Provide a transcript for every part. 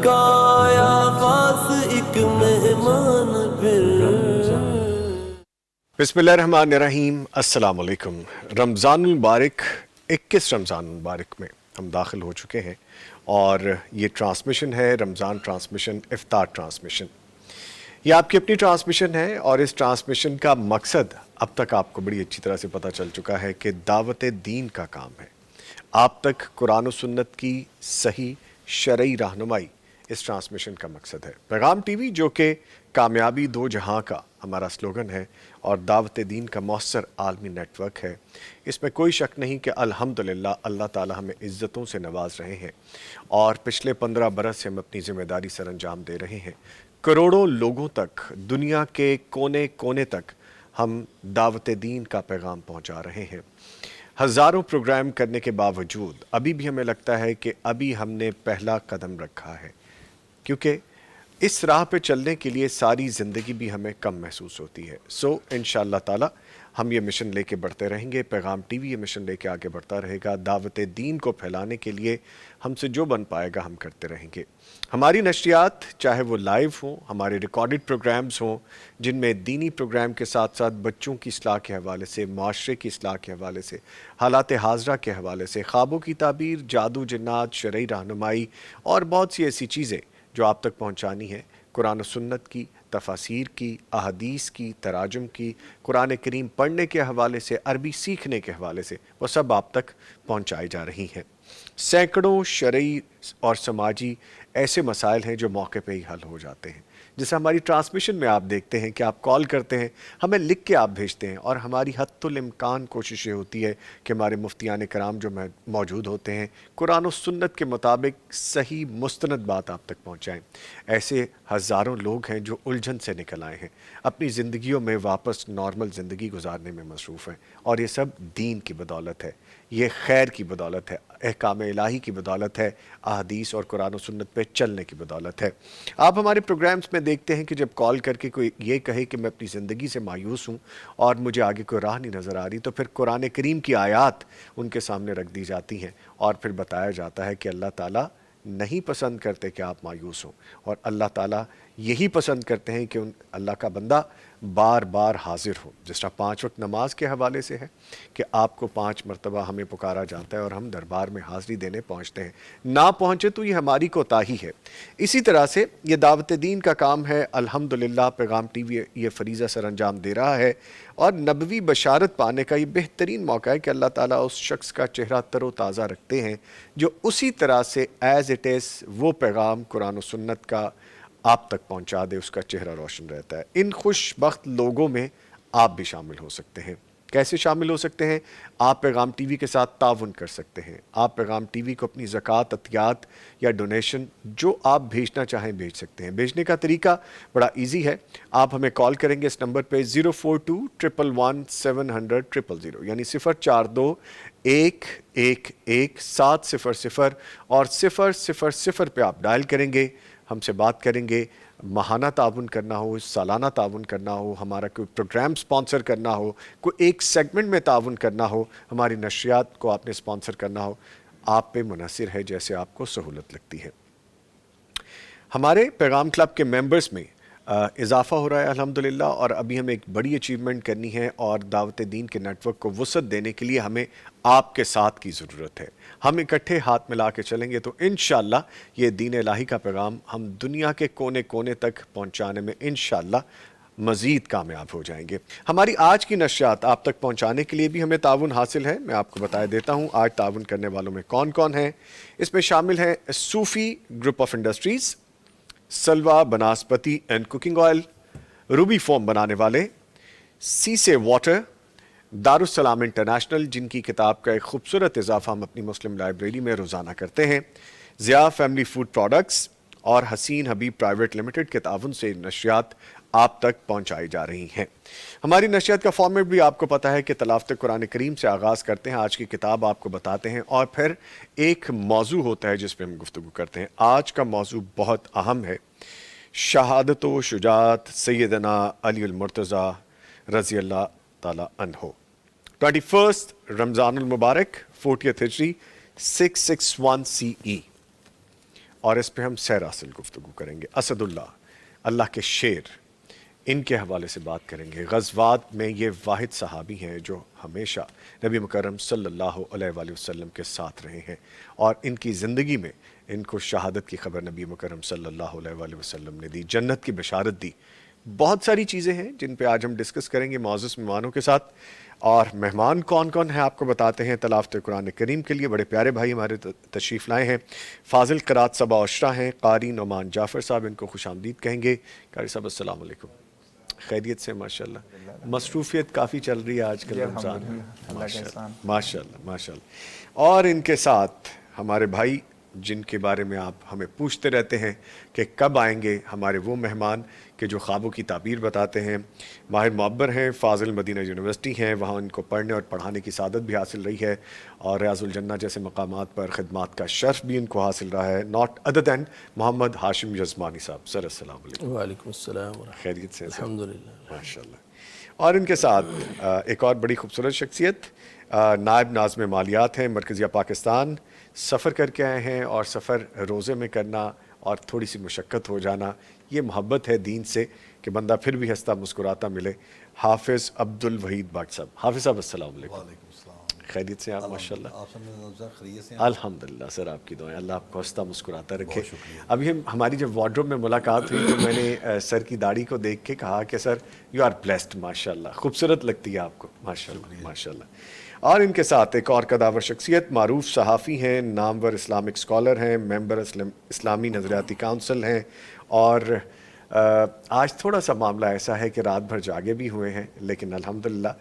کا آیا خاص ایک مہمان پھر. بسم اللہ الرحمن الرحیم. السلام علیکم. رمضان المبارک 21 رمضان المبارک میں ہم داخل ہو چکے ہیں اور یہ ٹرانسمیشن ہے رمضان ٹرانسمیشن، افطار ٹرانسمیشن. یہ آپ کی اپنی ٹرانسمیشن ہے اور اس ٹرانسمیشن کا مقصد اب تک آپ کو بڑی اچھی طرح سے پتہ چل چکا ہے کہ دعوت دین کا کام ہے. آپ تک قرآن و سنت کی صحیح شرعی رہنمائی اس ٹرانسمیشن کا مقصد ہے. پیغام ٹی وی جو کہ کامیابی دو جہاں کا ہمارا سلوگن ہے اور دعوت دین کا مؤثر عالمی نیٹ ورک ہے. اس میں کوئی شک نہیں کہ الحمدللہ اللہ تعالی ہمیں عزتوں سے نواز رہے ہیں اور پچھلے 15 برس سے ہم اپنی ذمہ داری سر انجام دے رہے ہیں. کروڑوں لوگوں تک، دنیا کے کونے کونے تک ہم دعوت دین کا پیغام پہنچا رہے ہیں. ہزاروں پروگرام کرنے کے باوجود ابھی بھی ہمیں لگتا ہے کہ ابھی ہم نے پہلا قدم رکھا ہے، کیونکہ اس راہ پہ چلنے کے لیے ساری زندگی بھی ہمیں کم محسوس ہوتی ہے. انشاءاللہ تعالی ہم یہ مشن لے کے بڑھتے رہیں گے. پیغام ٹی وی یہ مشن لے کے آگے بڑھتا رہے گا. دعوت دین کو پھیلانے کے لیے ہم سے جو بن پائے گا ہم کرتے رہیں گے. ہماری نشریات چاہے وہ لائیو ہوں، ہمارے ریکارڈڈ پروگرامز ہوں جن میں دینی پروگرام کے ساتھ ساتھ بچوں کی اصلاح کے حوالے سے، معاشرے کی اصلاح کے حوالے سے، حالات حاضرہ کے حوالے سے، خوابوں کی تعبیر، جادو جنات، شرعی رہنمائی اور بہت سی ایسی چیزیں جو آپ تک پہنچانی ہے. قرآن و سنت کی، تفاسیر کی، احادیث کی، تراجم کی، قرآن کریم پڑھنے کے حوالے سے، عربی سیکھنے کے حوالے سے، وہ سب آپ تک پہنچائی جا رہی ہیں. سینکڑوں شرعی اور سماجی ایسے مسائل ہیں جو موقع پہ ہی حل ہو جاتے ہیں. جیسے ہماری ٹرانسمیشن میں آپ دیکھتے ہیں کہ آپ کال کرتے ہیں، ہمیں لکھ کے آپ بھیجتے ہیں اور ہماری حتی الامکان کوشش یہ ہوتی ہے کہ ہمارے مفتیان کرام جو موجود ہوتے ہیں قرآن و سنت کے مطابق صحیح مستند بات آپ تک پہنچائیں. ایسے ہزاروں لوگ ہیں جو الجھن سے نکل آئے ہیں، اپنی زندگیوں میں واپس نارمل زندگی گزارنے میں مصروف ہیں، اور یہ سب دین کی بدولت ہے، یہ خیر کی بدولت ہے، احکام الہی کی بدولت ہے، احادیث اور قرآن و سنت پہ چلنے کی بدولت ہے. آپ ہمارے پروگرامز میں دیکھتے ہیں کہ جب کال کر کے کوئی یہ کہے کہ میں اپنی زندگی سے مایوس ہوں اور مجھے آگے کوئی راہ نہیں نظر آ رہی، تو پھر قرآن کریم کی آیات ان کے سامنے رکھ دی جاتی ہیں اور پھر بتایا جاتا ہے کہ اللہ تعالیٰ نہیں پسند کرتے کہ آپ مایوس ہوں، اور اللہ تعالیٰ یہی پسند کرتے ہیں کہ اللہ کا بندہ بار بار حاضر ہو. جس طرح 5 وقت نماز کے حوالے سے ہے کہ آپ کو 5 مرتبہ ہمیں پکارا جاتا ہے اور ہم دربار میں حاضری دینے پہنچتے ہیں، نہ پہنچے تو یہ ہماری کوتاہی ہے. اسی طرح سے یہ دعوت دین کا کام ہے. الحمدللہ پیغام ٹی وی یہ فریضہ سر انجام دے رہا ہے اور نبوی بشارت پانے کا یہ بہترین موقع ہے کہ اللہ تعالیٰ اس شخص کا چہرہ تر و تازہ رکھتے ہیں جو اسی طرح سے ایز اٹ از وہ پیغام قرآن و سنت کا آپ تک پہنچا دے، اس کا چہرہ روشن رہتا ہے. ان خوش بخت لوگوں میں آپ بھی شامل ہو سکتے ہیں. کیسے شامل ہو سکتے ہیں؟ آپ پیغام ٹی وی کے ساتھ تعاون کر سکتے ہیں. آپ پیغام ٹی وی کو اپنی زکوٰۃ، عطیات یا ڈونیشن جو آپ بھیجنا چاہیں بھیج سکتے ہیں. بھیجنے کا طریقہ بڑا ایزی ہے. آپ ہمیں کال کریں گے اس نمبر پہ 042-111-700-000 یعنی 042-111-700 اور 000 پہ آپ ڈائل کریں گے. ہم سے بات کریں گے. ماہانہ تعاون کرنا ہو، سالانہ تعاون کرنا ہو، ہمارا کوئی پروگرام سپانسر کرنا ہو، کوئی ایک سیگمنٹ میں تعاون کرنا ہو، ہماری نشریات کو آپ نے سپانسر کرنا ہو، آپ پہ منحصر ہے جیسے آپ کو سہولت لگتی ہے. ہمارے پیغام کلب کے ممبرز میں اضافہ ہو رہا ہے الحمدللہ، اور ابھی ہمیں ایک بڑی اچیومنٹ کرنی ہے اور دعوت دین کے نیٹ ورک کو وسعت دینے کے لیے ہمیں آپ کے ساتھ کی ضرورت ہے. ہم اکٹھے ہاتھ ملا کے چلیں گے تو انشاءاللہ یہ دین الہی کا پیغام ہم دنیا کے کونے کونے تک پہنچانے میں انشاءاللہ مزید کامیاب ہو جائیں گے. ہماری آج کی نشریات آپ تک پہنچانے کے لیے بھی ہمیں تعاون حاصل ہے. میں آپ کو بتا دیتا ہوں آج تعاون کرنے والوں میں کون کون ہیں. اس میں شامل ہیں صوفی گروپ آف انڈسٹریز، سلوا banaspati and cooking oil, Ruby foam بنانے والے، سیسے واٹر، دارالسلام انٹرنیشنل جن کی کتاب کا ایک خوبصورت اضافہ ہم اپنی مسلم لائبریری میں روزانہ کرتے ہیں، ضیاء فیملی فوڈ پروڈکٹس اور حسین حبیب پرائیویٹ لمیٹڈ کے تعاون سے نشریات آپ تک پہنچائی جا رہی ہیں. ہماری نشریات کا فارمیٹ بھی آپ کو پتہ ہے کہ تلاوت قرآن کریم سے آغاز کرتے ہیں، آج کی کتاب آپ کو بتاتے ہیں اور پھر ایک موضوع ہوتا ہے جس پہ ہم گفتگو کرتے ہیں. آج کا موضوع بہت اہم ہے، شہادت و شجاعت سیدنا علی المرتضیٰ رضی اللہ تعالی عنہ. 21 رمضان المبارک 40th ہجری 661 CE، اور اس پہ ہم سیراسل گفتگو کریں گے. اسد اللہ کے شیر، ان کے حوالے سے بات کریں گے. غزوات میں یہ واحد صحابی ہیں جو ہمیشہ نبی مکرم صلی اللہ علیہ وآلہ وسلم کے ساتھ رہے ہیں، اور ان کی زندگی میں ان کو شہادت کی خبر نبی مکرم صلی اللہ علیہ وآلہ وسلم نے دی، جنت کی بشارت دی. بہت ساری چیزیں ہیں جن پہ آج ہم ڈسکس کریں گے معزز مہمانوں کے ساتھ. اور مہمان کون کون ہیں آپ کو بتاتے ہیں. تلاوت قرآن کریم کے لیے بڑے پیارے بھائی ہمارے تشریف لائے ہیں. فاضل قرات صبا عشرہ ہیں. قاری نعمان جعفر صاحب ان کو خوش آمدید کہیں گے. قاری صاحب السلام علیکم. خیریت سے؟ ماشاءاللہ. مصروفیت کافی چل رہی ہے آج کل رمضان. ماشاءاللہ ماشاءاللہ. اور ان کے ساتھ ہمارے بھائی جن کے بارے میں آپ ہمیں پوچھتے رہتے ہیں کہ کب آئیں گے، ہمارے وہ مہمان کہ جو خوابوں کی تعبیر بتاتے ہیں. ماہر معبر ہیں، فاضل مدینہ یونیورسٹی ہیں، وہاں ان کو پڑھنے اور پڑھانے کی سعادت بھی حاصل رہی ہے، اور ریاض الجنہ جیسے مقامات پر خدمات کا شرف بھی ان کو حاصل رہا ہے. ناٹ ادر دین محمد ہاشم یزمانی صاحب. سر السلام علیکم. وعلیکم السلام ورحمۃ خیریت سے؟ الحمدللہ. ماشاءاللہ. اور ان کے ساتھ ایک اور بڑی خوبصورت شخصیت، نائب ناظم مالیات ہیں، مرکزیہ پاکستان. سفر کر کے آئے ہیں، اور سفر روزے میں کرنا اور تھوڑی سی مشقت ہو جانا، یہ محبت ہے دین سے کہ بندہ پھر بھی ہنستا مسکراتا ملے. حافظ عبد الوحید بٹ صاحب. حافظ صاحب السلام علیکم. وعلیکم السلام. خیریت سے آپ؟ ماشاءاللہ. آپ سب خیریت سے؟ الحمدللہ سر، آپ کی دعائیں. اللہ آپ کو ہنستا مسکراتا رکھے. بہت شکریہ. ابھی ہماری جب وارڈروب میں ملاقات ہوئی تو میں نے سر کی داڑھی کو دیکھ کے کہا کہ سر یو آر بلیسڈ، ماشاءاللہ، خوبصورت لگتی ہے آپ کو. ماشاءاللہ ماشاءاللہ. اور ان کے ساتھ ایک اور قداور شخصیت، معروف صحافی ہیں، نامور اسلامک اسکالر ہیں، ممبر اسلامی نظریاتی کونسل ہیں، اور آج تھوڑا سا معاملہ ایسا ہے کہ رات بھر جاگے بھی ہوئے ہیں لیکن الحمدللہ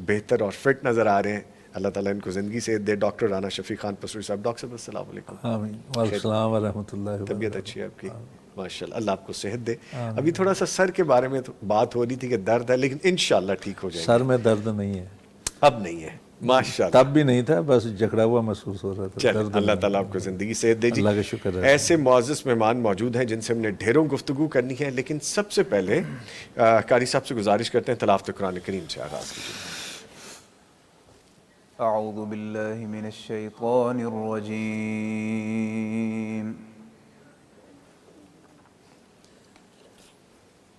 بہتر اور فٹ نظر آ رہے ہیں. اللہ تعالیٰ ان کو زندگی سے دے. ڈاکٹر رانا شفیق خان پسوری صاحب. ڈاکٹر صاحب السلام علیکم. آمین. وعلیکم السلام ورحمۃ اللہ وبرکاتہ. طبیعت اچھی ہے آپ کی؟ ماشاءاللہ. اللہ آپ کو صحت دے. ابھی تھوڑا سا سر کے بارے میں بات ہو رہی تھی کہ درد ہے، لیکن انشاءاللہ ٹھیک ہو جائے گا. سر میں درد نہیں ہے، اب نہیں ہے. ماشاءاللہ. تب بھی نہیں تھا، بس جکڑا ہوا محسوس ہو رہا تھا. درد اللہ تعالیٰ آپ کو زندگی صحت دے. جی اللہ کا شکر ہے. ایسے معزز مہمان موجود ہیں جن سے ہم نے ڈھیروں گفتگو کرنی ہے، لیکن سب سے پہلے قاری صاحب سے گزارش کرتے ہیں تلاوت قرآن کریم سے آغاز کیجیے. اعوذ باللہ من الشیطان الرجیم.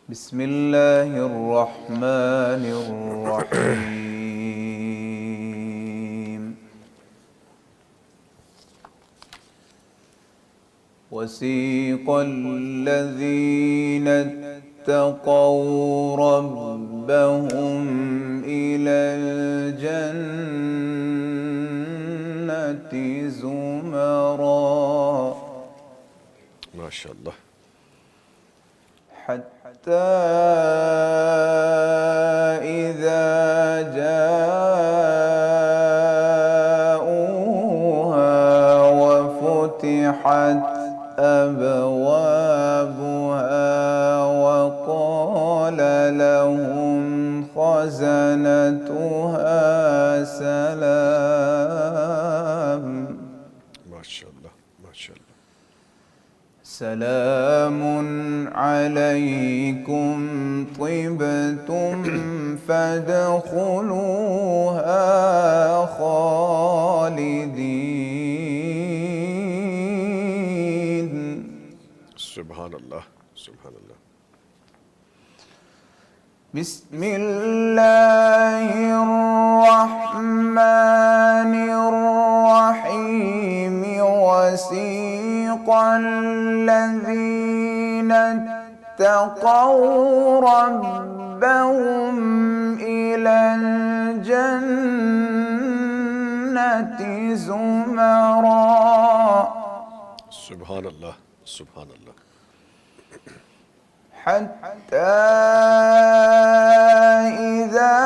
بسم اللہ الرحمن الرحیم. وسیق الذین اتقوا ربهم إلى الجنة زمرا ماشاءاللہ. حتى إذا جاءوها وفتحت أبوابها وقال لهم خزنتها سلام ماشاءاللہ ماشاءاللہ. سلام عليكم طبتم فادخلوها خالدين. سبحان اللہ سبحان اللہ. بسم الله الرحمن الرحيم. وسيق الذين اتقوا ربهم إلى الجنة زمرا. سبحان اللہ سبحان اللہ. حتى إذا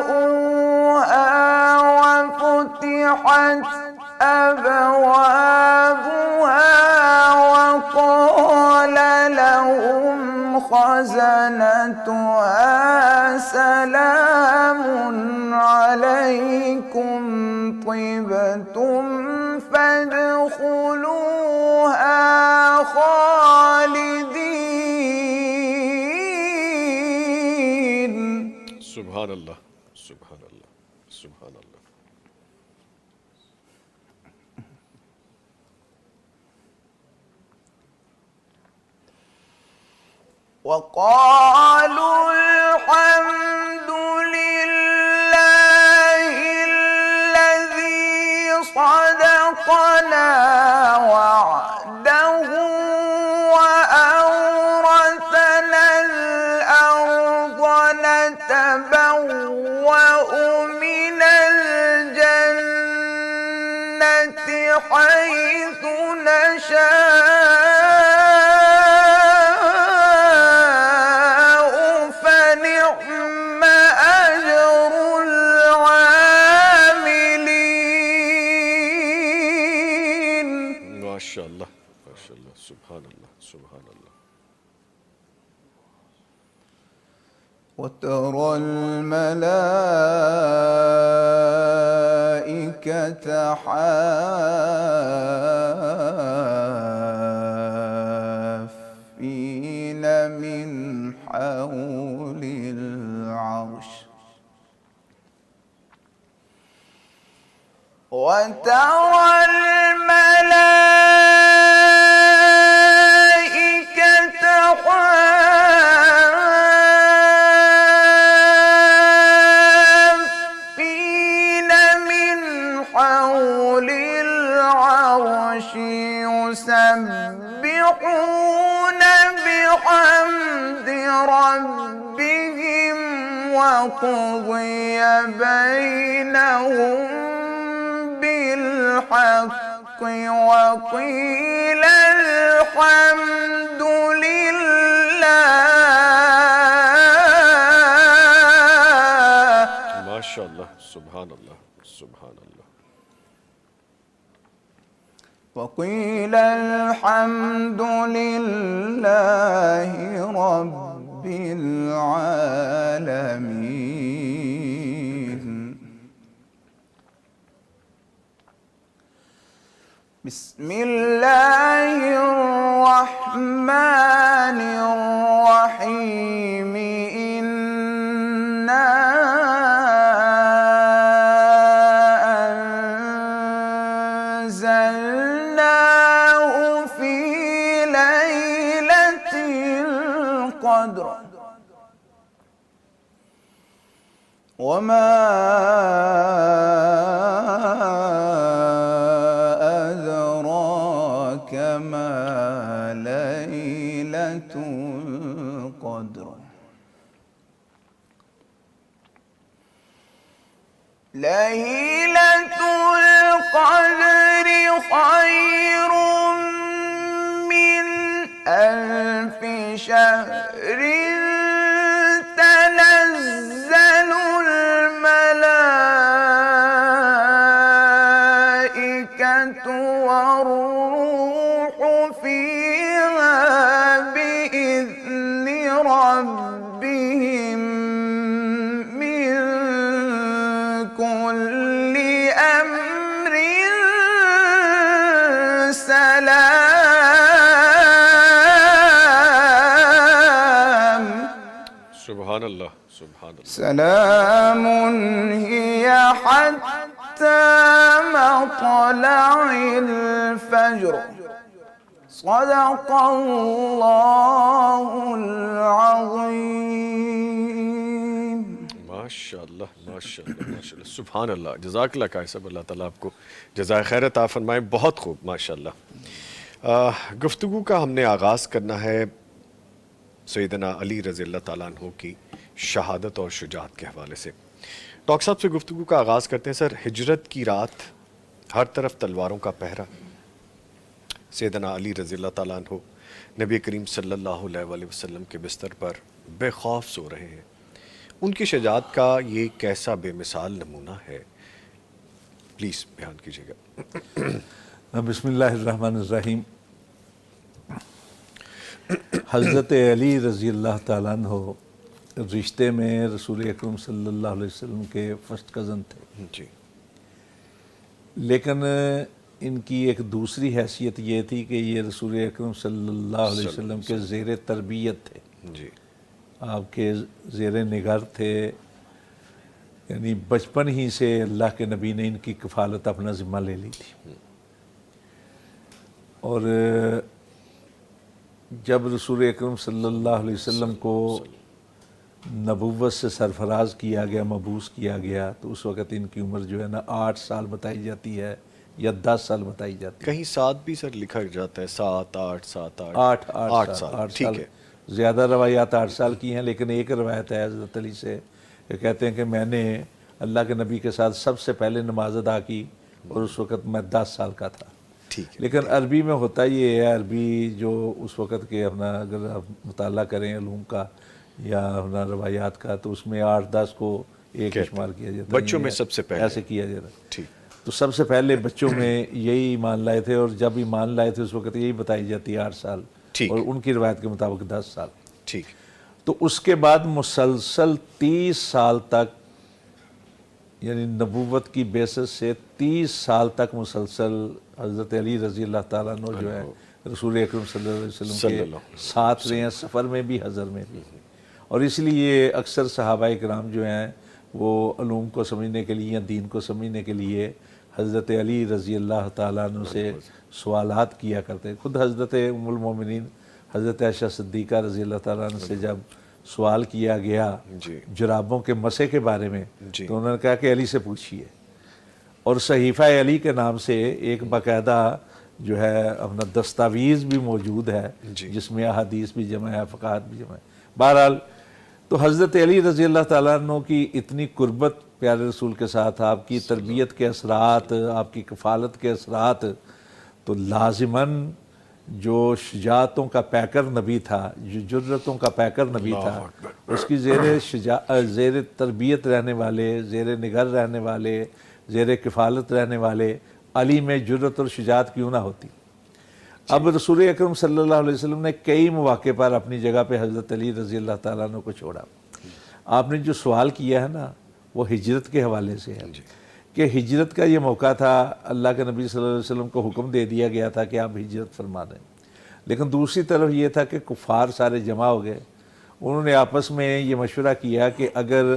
جاءوها وفتحت أبوابها وقال لهم خزنتها سلام عليكم طبتم فادخلوها خالدين. سبحان اللہ سبحان اللہ سبحان اللہ. وقالوا الحمد لله الذي صدقنا وعده وأورثنا الأرض نتبوأ من الجنة حيث نشاء فنعم أجر العاملين. ما شاء الله ما شاء الله سبحان الله سبحان الله. وترى الملائكة حافين من حول العرش وترى الملائكة حافين من حول العرش يسبحون بحمد ربهم وقضي بينهم بالحق وقيل الحمد لله. ما شاء الله سبحان الله سبحان الله. وقيل الحمد لله رب العالمين. بسم الله الرحمن الرحيم. إنا أنزلناه في ليلة القدر وما أدراك ما ليلة القدر. ليلة القدر خير من 1000 شهر. تنزل الملائكة والروح فيها بإذن ربهم من كل أمر سلام. سبحان الله سبحان الله. سلام هي حتى مطلع الفجر. صدق الله العظيم. ماشاء اللہ ماشاء اللہ ماشاء اللہ سبحان اللہ. جزاک اللہ قائد صاحب، اللہ تعالیٰ آپ کو جزائے خیر عطا فرمائے. بہت خوب ماشاء اللہ. گفتگو کا ہم نے آغاز کرنا ہے سیدنا علی رضی اللہ تعالیٰ عنہ کی شہادت اور شجاعت کے حوالے سے. ڈاکٹر صاحب سے گفتگو کا آغاز کرتے ہیں. سر، ہجرت کی رات، ہر طرف تلواروں کا پہرا، سیدنا علی رضی اللہ تعالیٰ عنہ نبی کریم صلی اللہ علیہ وآلہ وسلم کے بستر پر بے خوف سو رہے ہیں. ان کی شجاعت کا یہ کیسا بے مثال نمونہ ہے، پلیز بیان کیجیے گا. بسم اللہ الرحمن الرحیم. حضرت علی رضی اللہ تعالیٰ عنہ رشتے میں رسول اکرم صلی اللہ علیہ وسلم کے فرسٹ کزن تھے جی، لیکن ان کی ایک دوسری حیثیت یہ تھی کہ یہ رسول اکرم صلی اللہ علیہ وسلم کے زیر تربیت تھے. جی، آپ کے زیر نگر تھے، یعنی بچپن ہی سے اللہ کے نبی نے ان کی کفالت اپنا ذمہ لے لی تھی. اور جب رسول اکرم صلی اللہ علیہ وسلم کو نبوت سے سرفراز کیا گیا، مبعوث کیا گیا، تو اس وقت ان کی عمر جو ہے نا 8 سال بتائی جاتی ہے یا 10 سال بتائی جاتی ہے۔ کہیں 7 بھی سر لکھا جاتا ہے، 7 8 7 8 8 سال، ٹھیک ہے۔ زیادہ روایات 8 سال کی ہیں، لیکن ایک روایت ہے حضرت علی سے کہ کہتے ہیں کہ میں نے اللہ کے نبی کے ساتھ سب سے پہلے نماز ادا کی اور اس وقت میں 10 سال کا تھا۔ ٹھیک ہے، لیکن عربی میں ہوتا یہ ہے، عربی جو اس وقت کے اپنا اگر آپ مطالعہ کریں علوم کا یا اپنا روایات کا، تو اس میں 8 10 کو ایک شمار کیا جاتا ہے، بچوں میں سب سے پہلے ایسے کیا جاتا ہے۔ ٹھیک، تو سب سے پہلے بچوں میں یہی ایمان لائے تھے، اور جب ایمان لائے تھے اس وقت یہی بتائی جاتی ہے 8 سال، ٹھیک، اور ان کی روایت کے مطابق 10 سال۔ ٹھیک، تو اس کے بعد مسلسل 30 سال تک، یعنی نبوت کی بیسس سے 30 سال تک مسلسل حضرت علی رضی اللہ تعالیٰ عنہ جو ہے رسول اکرم صلی اللہ علیہ وسلم کے ساتھ رہے ہیں، سفر میں بھی حضر میں بھی۔ اور اس لیے اکثر صحابہ کرام جو ہیں وہ علوم کو سمجھنے کے لیے یا دین کو سمجھنے کے لیے حضرت علی رضی اللہ تعالیٰ عنہ سے سوالات کیا کرتے ہیں۔ خود حضرت ام المومنین حضرت عائشہ صدیقہ رضی اللہ تعالیٰ عنہ سے جب سوال کیا گیا جرابوں کے مسح کے بارے میں، تو انہوں نے کہا کہ علی سے پوچھیے۔ اور صحیفہ علی کے نام سے ایک باقاعدہ جو ہے اپنا دستاویز بھی موجود ہے، جس میں احادیث بھی جمع ہے، فقہات بھی جمع ہے۔ بہرحال تو حضرت علی رضی اللہ تعالیٰ عنہ کی اتنی قربت پیارے رسول کے ساتھ، آپ کی تربیت کے اثرات، آپ کی کفالت کے اثرات، تو لازماً جو شجاعتوں کا پیکر نبی تھا، جو جرتوں کا پیکر نبی تھا، اس کی زیر تربیت رہنے والے، زیر نگر رہنے والے، زیر کفالت رہنے والے علی میں جرت اور شجاعت کیوں نہ ہوتی۔ اب رسول اکرم صلی اللہ علیہ وسلم نے کئی مواقع پر اپنی جگہ پہ حضرت علی رضی اللہ تعالیٰ عنہ کو چھوڑا۔ آپ نے جو سوال کیا ہے نا وہ ہجرت کے حوالے سے ہے کہ ہجرت کا یہ موقع تھا، اللہ کے نبی صلی اللہ علیہ وسلم کو حکم دے دیا گیا تھا کہ آپ ہجرت فرما دیں، لیکن دوسری طرف یہ تھا کہ کفار سارے جمع ہو گئے۔ انہوں نے آپس میں یہ مشورہ کیا کہ اگر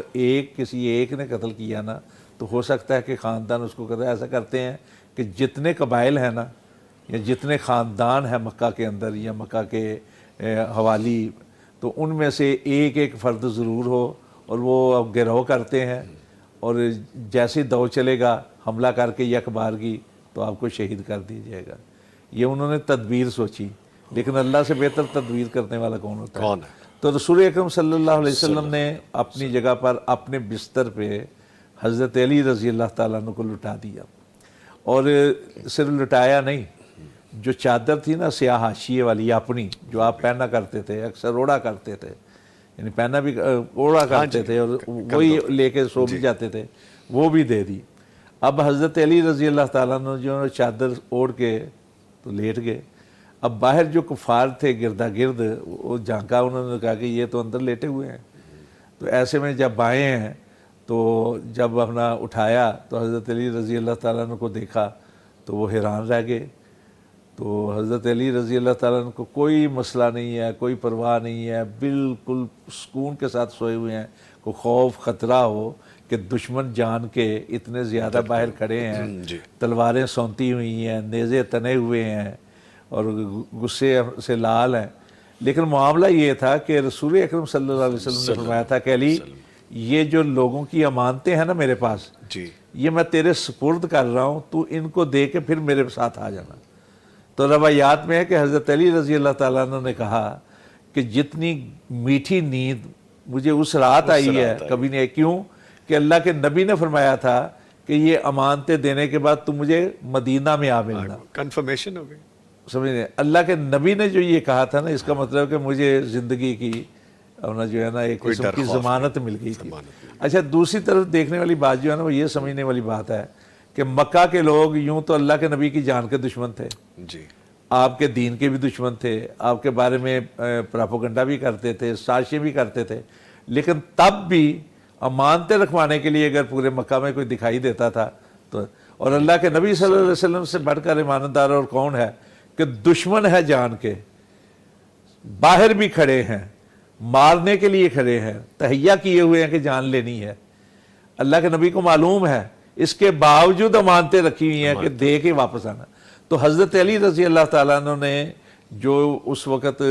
کسی ایک نے قتل کیا نا تو ہو سکتا ہے کہ خاندان اس کو کرے۔ ایسا کرتے ہیں کہ جتنے قبائل ہیں نا یا جتنے خاندان ہیں مکہ کے اندر یا مکہ کے حوالی، تو ان میں سے ایک ایک فرد ضرور ہو، اور وہ گروہ کرتے ہیں، اور جیسے دو چلے گا حملہ کر کے یک بارگی تو آپ کو شہید کر دیا جائے گا۔ یہ انہوں نے تدبیر سوچی، لیکن اللہ سے بہتر تدبیر کرنے والا کون ہوتا ہے؟ تو رسول اکرم صلی اللہ علیہ وسلم نے اپنی جگہ پر اپنے بستر پہ حضرت علی رضی اللہ تعالیٰ عنہ کو لٹا دیا، اور صرف لٹایا نہیں، جو چادر تھی نا سیاہ حاشیے والی اپنی، جو آپ پہنا کرتے تھے، اکثر اوڑا کرتے تھے، یعنی پہنا بھی اوڑا کرتے تھے اور وہی لے کے سو بھی جاتے تھے، وہ بھی دے دی۔ اب حضرت علی رضی اللہ تعالیٰ عنہ جو چادر اوڑھ کے تو لیٹ گئے۔ اب باہر جو کفار تھے گردا گرد، وہ جھانکا، انہوں نے کہا کہ یہ تو اندر لیٹے ہوئے ہیں۔ تو ایسے میں جب آئے ہیں تو جب اپنا اٹھایا تو حضرت علی رضی اللہ تعالیٰ عنہ کو دیکھا تو وہ حیران رہ گئے۔ تو حضرت علی رضی اللہ تعالیٰ عنہ کو کوئی مسئلہ نہیں ہے، کوئی پرواہ نہیں ہے، بالکل سکون کے ساتھ سوئے ہوئے ہیں۔ کوئی خوف خطرہ ہو کہ دشمن جان کے اتنے زیادہ باہر کھڑے ہیں، تلواریں سونتی ہوئی ہیں، نیزے تنے ہوئے ہیں اور غصے سے لال ہیں، لیکن معاملہ یہ تھا کہ رسول اکرم صلی اللہ علیہ وسلم نے فرمایا تھا کہ علی، یہ جو لوگوں کی امانتیں ہیں نا میرے پاس، یہ میں تیرے سپرد کر رہا ہوں، تو ان کو دے کے پھر میرے ساتھ آ جانا۔ تو روایات میں ہے کہ حضرت علی رضی اللہ تعالیٰ عنہ نے کہا کہ جتنی میٹھی نیند مجھے اس رات آئی ہے کبھی نہیں، کیوں کہ اللہ کے نبی نے فرمایا تھا کہ یہ امانتیں دینے کے بعد تم مجھے مدینہ میں آ ملنا۔ کنفرمیشن ہو گئی، سمجھے؟ اللہ کے نبی نے جو یہ کہا تھا نا، اس کا مطلب کہ مجھے زندگی کی اپنا جو ہے نا ایک قسم کی ضمانت مل گئی تھی۔ اچھا، دوسری طرف دیکھنے والی بات جو ہے نا وہ یہ سمجھنے والی بات ہے کہ مکہ کے لوگ یوں تو اللہ کے نبی کی جان کے دشمن تھے، آپ کے دین کے بھی دشمن تھے، آپ کے بارے میں پراپوگنڈا بھی کرتے تھے، سازشیں بھی کرتے تھے، لیکن تب بھی امانتیں رکھوانے کے لیے اگر پورے مکہ میں کوئی دکھائی دیتا تھا تو، اور اللہ کے نبی صلی اللہ علیہ وسلم سے بڑھ کر ایماندار اور کون ہے کہ دشمن ہے جان کے، باہر بھی کھڑے ہیں، مارنے کے لیے کھڑے ہیں، تہیا کیے ہوئے ہیں کہ جان لینی ہے، اللہ کے نبی کو معلوم ہے، اس کے باوجود امانتیں رکھی ہوئی ہیں کہ دے کے واپس آنا۔ تو حضرت علی رضی اللہ تعالیٰ عنہ نے جو اس وقت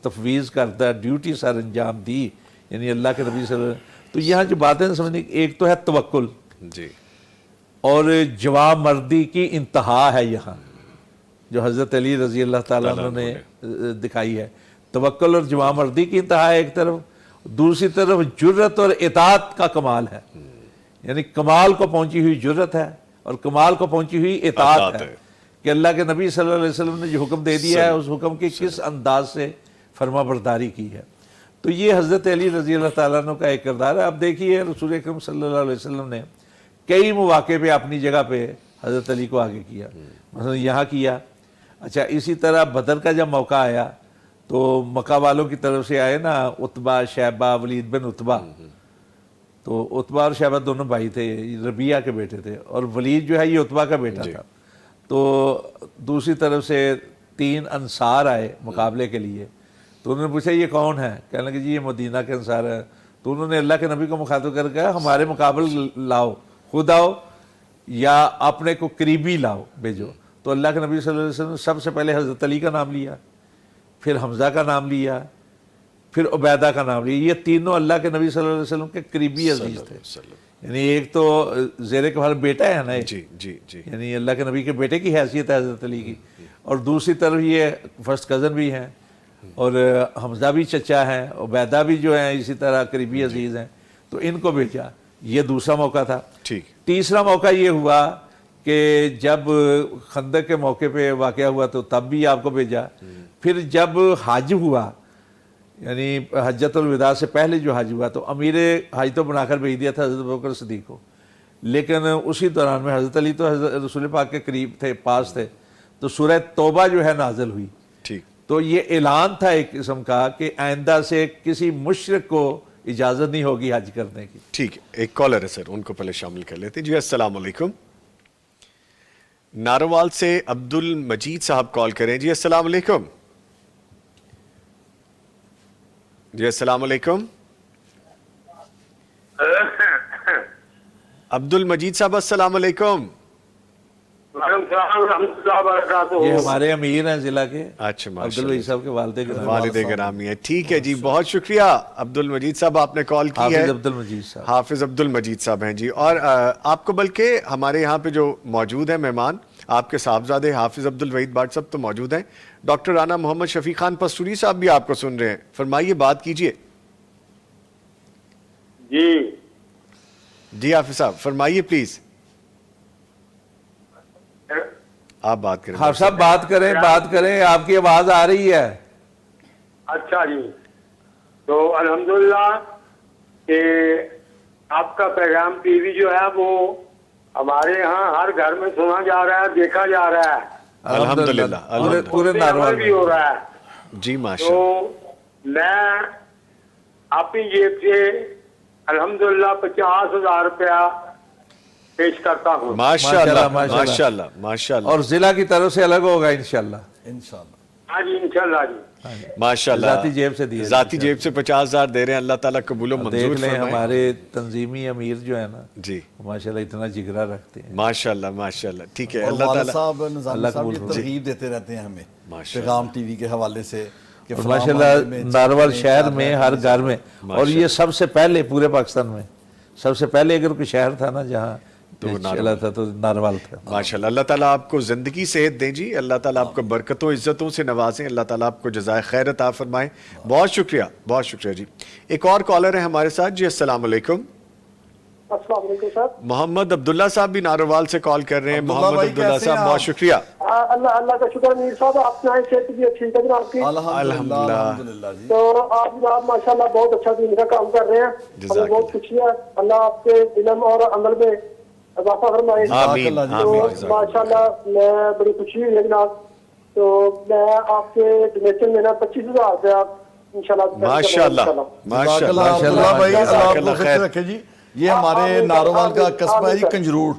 تفویض کرتا ہے ڈیوٹی سر انجام دی، یعنی اللہ کے نبی صلی اللہ علیہ وسلم. تو یہاں جو باتیں سمجھنے کی، ایک تو ہے توکل جی اور جواب مردی کی انتہا ہے یہاں جو حضرت علی رضی اللہ تعالیٰ عنہ نے دکھائی ہے. توکل اور جواب مردی کی انتہا ہے ایک طرف، دوسری طرف جرت اور اطاعت کا کمال ہے، یعنی کمال کو پہنچی ہوئی جرت ہے اور کمال کو پہنچی ہوئی اطاعت ہے کہ اللہ کے نبی صلی اللہ علیہ وسلم نے جو حکم دے دیا ہے اس حکم کی کس انداز سے فرما برداری کی ہے. تو یہ حضرت علی رضی اللہ تعالیٰ عنہ کا ایک کردار ہے. اب دیکھیے رسول اکرم صلی اللہ علیہ وسلم نے کئی مواقع پہ اپنی جگہ پہ حضرت علی کو آگے کیا، مثلا یہاں کیا. اچھا اسی طرح بدر کا جب موقع آیا تو مکہ والوں کی طرف سے آئے نا عتبہ شیبہ ولید بن عتبہ، تو عتبہ اور شیبہ دونوں بھائی تھے، ربیعہ کے بیٹے تھے، اور ولید جو ہے یہ عتبہ کا بیٹا تھا. تو دوسری طرف سے 3 انصار آئے مقابلے کے لیے، تو انہوں نے پوچھا یہ کون ہے؟ کہنے لگے جی یہ مدینہ کے انصار ہیں. تو انہوں نے اللہ کے نبی کو مخاطب کر کہا ہمارے مقابل لاؤ، خود آؤ یا اپنے کو قریبی لاؤ بھیجو. تو اللہ کے نبی صلی اللہ علیہ وسلم نے سب سے پہلے حضرت علی کا نام لیا، پھر حمزہ کا نام لیا، پھر عبیدہ کا نام لیا. یہ تینوں اللہ کے نبی صلی اللہ علیہ وسلم کے قریبی عزیز تھے. یعنی ایک تو زیر کفال بیٹا ہے نا، جی جی جی، یعنی اللہ کے نبی کے بیٹے کی حیثیت ہے حضرت علی کی، اور دوسری طرف یہ فرسٹ کزن بھی ہیں، اور حمزہ بھی چچا ہیں، عبیدہ بھی جو ہیں اسی طرح قریبی عزیز ہیں. تو ان کو بھیجا، یہ دوسرا موقع تھا. ٹھیک. تیسرا موقع یہ ہوا کہ جب خندق کے موقع پہ واقعہ ہوا تو تب بھی آپ کو بھیجا. پھر جب حج ہوا، یعنی حجۃ الوداع سے پہلے جو حج ہوا، تو امیر حج تو بنا کر بھیج دیا تھا حضرت ابوبکر صدیق کو، لیکن اسی دوران میں حضرت علی تو حضرت رسول پاک کے قریب تھے، پاس تھے، تو سورہ توبہ جو ہے نازل ہوئی. ٹھیک. تو یہ اعلان تھا ایک قسم کا کہ آئندہ سے کسی مشرک کو اجازت نہیں ہوگی حج کرنے کی. ٹھیک. ایک کالر ہے سر، ان کو پہلے شامل کر لیتے ہیں. جی السلام علیکم. ناروال سے عبد المجید صاحب کال کریں. جی السلام علیکم. جی السلام علیکم. عبد المجید صاحب السلام علیکم. یہ ہمارے امیر ہیں ضلع کے، اچھا عبد الوحید صاحب کے والد گرامی ہے. ٹھیک ہے جی، بہت شکریہ عبد المجید صاحب، آپ نے کال کی ہے. حافظ عبد المجید صاحب. حافظ عبد المجید صاحب ہیں جی. اور آپ کو بلکہ ہمارے یہاں پہ جو موجود ہیں مہمان، آپ کے صاحبزادے حافظ عبد الوحید بھٹ صاحب تو موجود ہیں. ڈاکٹر رانا محمد شفیق خان پستوری صاحب بھی آپ کو سن رہے ہیں. فرمائیے، بات کیجئے. جی حافظ صاحب فرمائیے پلیز، آپ بات کریں. حافظ صاحب بات کریں، آپ کی آواز آ رہی ہے. اچھا جی، تو الحمدللہ کہ آپ کا پیغام ٹی وی جو ہے وہ ہمارے ہاں ہر گھر میں سنا جا رہا ہے، دیکھا جا رہا ہے. الحمدللہ پورے ناروال بھی ہو رہا ہے. جی ماشاء تو میں اپنی جیب سے الحمدللہ 50,000 روپیہ پیش کرتا ہوں. ماشاءاللہ ماشاءاللہ ماشاءاللہ. اور ضلع کی طرف سے الگ ہوگا انشاءاللہ. ہاں جی انشاءاللہ جی. ماشاءاللہ ذاتی جیب سے دیے، ذاتی جیب سے 50,000 دے رہے ہیں. اللہ تعالیٰ قبول و منظور دیکھ لیں فرمائے. ہمارے تنظیمی امیر جو ہے نا جی ماشاءاللہ اتنا جگرا رکھتے ہیں. ماشاءاللہ ماشاءاللہ. ٹھیک ہے. اور اللہ والد تعالیٰ صاحب نظامی صاحب یہ ترغیب دیتے رہتے ہیں ہمیں پیغام ٹی وی کے حوالے سے کہ ماشاءاللہ ناروال شہر میں ہر گھر میں، اور یہ سب سے پہلے پورے پاکستان میں سب سے پہلے اگر کوئی شہر تھا نا جہاں چلا تھا تو ناروال تھا. ماشاءاللہ. اللہ تعالیٰ آپ کو زندگی صحت دیں جی. اللہ تعالیٰ آپ کو برکتوں عزتوں سے نوازیں. اللہ تعالیٰ آپ کو جزائے خیر عطا فرمائیں. بہت شکریہ بہت شکریہ جی. ایک اور کالر ہے ہمارے ساتھ. جی السلام علیکم. السلام علیکم سر. محمد عبداللہ صاحب بھی ناروال سے کال کر رہے ہیں. محمد عبداللہ صاحب بہت شکریہ. اللہ کا شکر میر صاحب، آپ نے صحت بھی اچھی ہے آپ کی. الحمدللہ جی. تو آپ ماشاءاللہ بہت اچھا دین کا کام کر رہے ہیں، ہمیں بہت خوشی ہے. اللہ آپ کے علم اور عمل میں اضافہ فرمائے. آمین تو ماشاءاللہ میں بڑی خوشی ہوئی ہے جناب. تو میں آپ کے ڈونیشن میں نا 25,000 روپیہ انشاءاللہ. ماشاءاللہ ماشاءاللہ. عبداللہ بھائی اللہ آپ کو خوش رکھے جی. یہ ہمارے ناروال کا قصبہ ہے جی کنجرور.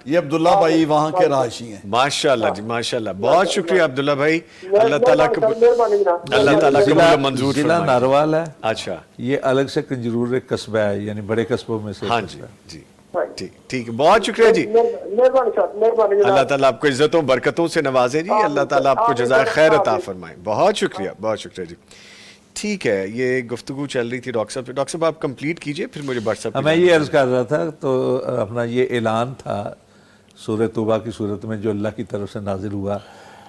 یہ عبداللہ بھائی وہاں کے رہائشی ہیں. ماشاءاللہ جی ماشاءاللہ. بہت شکریہ عبداللہ بھائی. اللہ تعالیٰ مہربانی جناب. اللہ تعالیٰ قبول و منظور ضلع فرمائے. ناروال ہے. اچھا یہ الگ سے کنجرور ایک قصبہ ہے، یعنی بڑے قصبوں میں سے. ہاں جی جی. ٹھیک ٹھیک ہے, بہت شکریہ جی. مہربانی صاحب, مہربانی جناب. اللہ تعالیٰ آپ کو عزتوں برکتوں سے نوازے جی, اللہ تعالیٰ آپ کو جزائے خیر عطا فرمائے. بہت شکریہ, بہت شکریہ جی. ٹھیک ہے, یہ گفتگو چل رہی تھی ڈاکٹر صاحب سے. ڈاکٹر صاحب آپ کمپلیٹ کیجئے, پھر مجھے واٹس ایپ. میں یہ عرض کر رہا تھا, تو اپنا یہ اعلان تھا سورہ توبہ کی صورت میں جو اللہ کی طرف سے نازل ہوا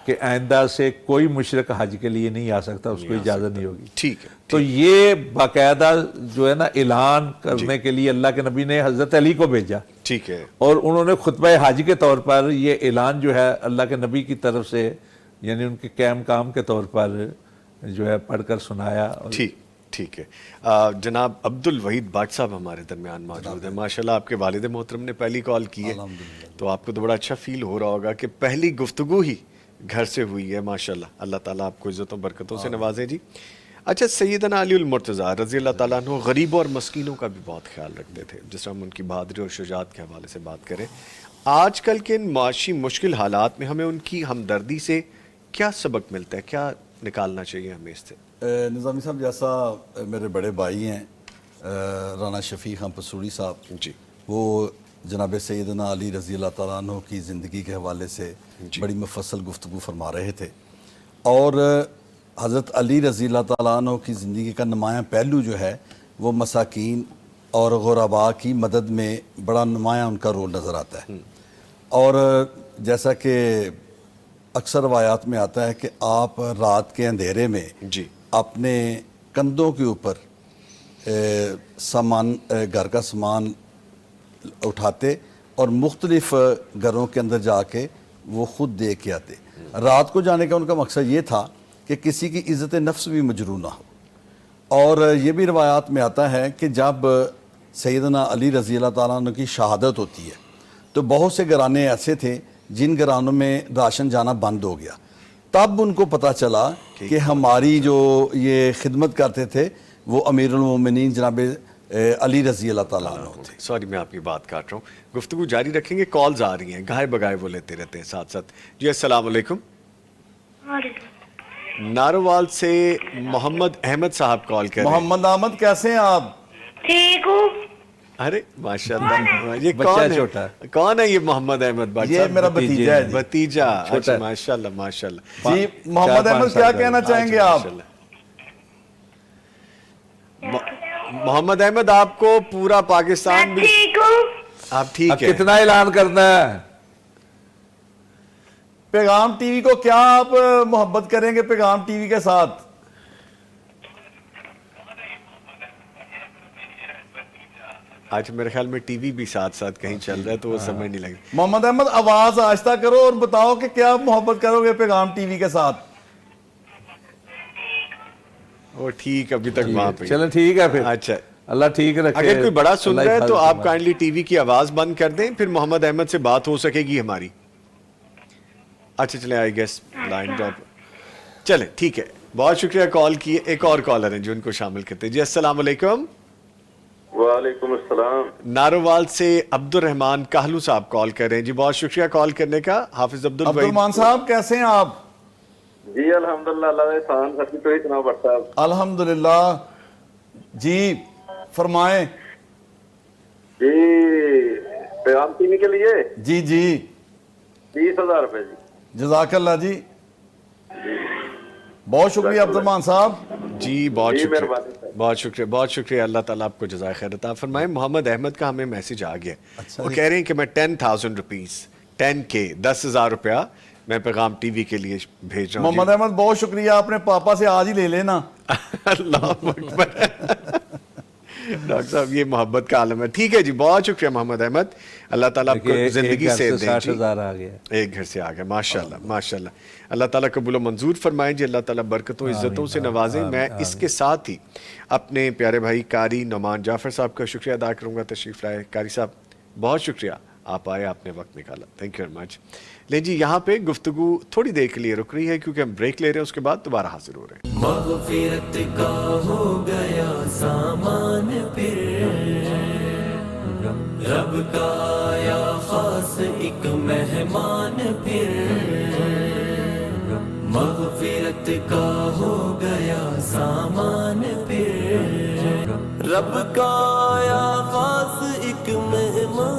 کہ آئندہ سے کوئی مشرک حج کے لیے نہیں آ سکتا, اس کو اجازت نہیں ہوگی. ٹھیک ہے, تو یہ باقاعدہ جو ہے نا اعلان کرنے کے لیے اللہ کے نبی نے حضرت علی کو بھیجا, ٹھیک ہے, اور انہوں نے خطبہ حج کے طور پر یہ اعلان جو ہے اللہ کے نبی کی طرف سے, یعنی ان کے قیام کام کے طور پر جو ہے پڑھ کر سنایا. ٹھیک ٹھیک ہے. جناب عبد الوحید بٹ صاحب ہمارے درمیان موجود ہیں. ماشاءاللہ آپ کے والد محترم نے پہلی کال کی ہے, تو آپ کو تو بڑا اچھا فیل ہو رہا ہوگا کہ پہلی گفتگو ہی گھر سے ہوئی ہے. ماشاءاللہ, اللہ تعالیٰ آپ کو عزتوں برکتوں سے نوازے جی. اچھا, سیدنا علی المرتضیٰ رضی اللہ تعالیٰ عنہ غریبوں اور مسکینوں کا بھی بہت خیال رکھتے تھے. جس طرح ہم ان کی بہادری اور شجاعت کے حوالے سے بات کریں, آج کل کے ان معاشی مشکل حالات میں ہمیں ان کی ہمدردی سے کیا سبق ملتا ہے, کیا نکالنا چاہیے ہمیں اس سے؟ نظامی صاحب, جیسا میرے بڑے بھائی ہیں رانا شفیق خان پسوڑی صاحب جی, وہ جناب سیدنا علی رضی اللہ تعالیٰ عنہ کی زندگی کے حوالے سے بڑی مفصل گفتگو فرما رہے تھے, اور حضرت علی رضی اللہ تعالیٰ عنہ کی زندگی کا نمایاں پہلو جو ہے وہ مساکین اور غرباء کی مدد میں بڑا نمایاں ان کا رول نظر آتا ہے. اور جیسا کہ اکثر روایات میں آتا ہے کہ آپ رات کے اندھیرے میں جی, اپنے کندھوں کے اوپر سامان, گھر کا سامان اٹھاتے اور مختلف گھروں کے اندر جا کے وہ خود دے کے آتے. رات کو جانے کا ان کا مقصد یہ تھا کہ کسی کی عزت نفس بھی مجروح نہ ہو. اور یہ بھی روایات میں آتا ہے کہ جب سیدنا علی رضی اللہ تعالیٰ عنہ کی شہادت ہوتی ہے تو بہت سے گھرانے ایسے تھے جن گھرانوں میں راشن جانا بند ہو گیا. تب ان کو پتہ چلا کہ ہماری جو یہ خدمت کرتے تھے وہ امیر المومنین جناب علی رضی اللہ تعالیٰ عنہ تھے. سوری میں آپ کی بات کاٹ رہا ہوں, گفتگو جاری رکھیں گے, کالز آ رہی ہیں, گائے بگائے وہ لیتے رہتے ہیں ساتھ ساتھ. جی السلام علیکم. ناروال سے محمد احمد صاحب کال کر رہے ہیں. محمد احمد کیسے ہیں آپ؟ ٹھیک ہوں. ارے ماشاءاللہ, یہ بچہ چھوٹا کون ہے؟ کون ہے یہ محمد احمد بٹ یہ صاحب؟ میرا بھتیجا ہے جی. بھتیجا. اچھا, ماشاءاللہ ماشاءاللہ. جی محمد احمد کیا کہنا چاہیں گے آپ؟ محمد احمد, آپ کو پورا پاکستان بھی ٹھیک ہوں. آپ ٹھیک ہے؟ کتنا اعلان کرنا ہے؟ پیغام ٹی وی کو کیا آپ محبت کریں گے پیغام ٹی وی کے ساتھ؟ آج میرے خیال میں ٹی وی بھی ساتھ ساتھ کہیں چل رہا ہے تو وہ سمجھ نہیں لگی. محمد احمد آواز آہستہ کرو اور بتاؤ کہ کیا محبت کرو گے پیغام ٹی وی کے ساتھ؟ وہ ٹھیک, ابھی تک وہاں پہ. چلو ٹھیک ہے پھر, اچھا, اللہ ٹھیک رکھے. اگر کوئی بڑا سن رہا ہے تو آپ کائنڈلی ٹی وی کی آواز بند کر دیں, پھر محمد احمد سے بات ہو سکے گی ہماری. اچھا چلیں, آئی گیس لائن ڈراپ. چلیں ٹھیک ہے, بہت شکریہ کال کیے. ایک اور کالر ہیں جو ان کو شامل کرتے ہیں. جی السلام علیکم. وعلیکم السلام. ناروال سے عبد الرحمان کاہلو صاحب کال کر رہے ہیں. جی بہت شکریہ کال کرنے کا. حافظ عبد الرحمان صاحب کیسے ہیں آپ؟ جی الحمدللہ, اللہ نے سان سچی تو ہی سنا پڑتا ہے. الحمدللہ. جی فرمائیں. جی پیغام ٹی وی کے لیے جی جی 30,000 روپے جی. جزاک اللہ جی, بہت شکریہ عبد الرحمان صاحب. جی بہت جی شکریہ, مہربانی صاحب. بہت شکریہ, بہت شکریہ. اللہ تعالیٰ آپ کو جزائے خیر عطا فرمائے. محمد احمد کا ہمیں میسج آ گیا, وہ کہہ رہے ہیں کہ میں 10,000 روپیز 10K 10,000 روپیہ میں پیغام ٹی وی کے لیے بھیج رہا ہوں. محمد احمد بہت شکریہ, اپنے پاپا سے آج ہی لے لینا. اللہ اکبر. ڈاکٹر صاحب یہ محبت کا عالم ہے. ٹھیک ہے جی, بہت شکریہ محمد احمد. اللہ تعالیٰ آپ کو زندگی سے دے. 60,000 آ گیا, ایک گھر سے آ گیا. ماشاءاللہ ماشاءاللہ. اللہ تعالیٰ قبول و منظور فرمائے جی. اللہ تعالیٰ برکتوں عزتوں سے نوازیں. میں اس کے ساتھ ہی اپنے پیارے بھائی قاری نعمان جعفر صاحب کا شکریہ ادا کروں گا, تشریف لائے. قاری صاحب بہت شکریہ, آپ آئے, آپ نے وقت نکالا. تھینک یو ویری مچ. لیں جی, یہاں پہ گفتگو تھوڑی دیر کے لیے رک رہی ہے کیونکہ ہم بریک لے رہے ہیں, اس کے بعد دوبارہ حاضر ہو رہے ہیں. مغفرت کا ہو گیا سامان پھر, رب کا آیا خاص ایک مہمان پھر, مغفرت کا ہو گیا سامان پھر, رب کا آیا خاص ایک مہمان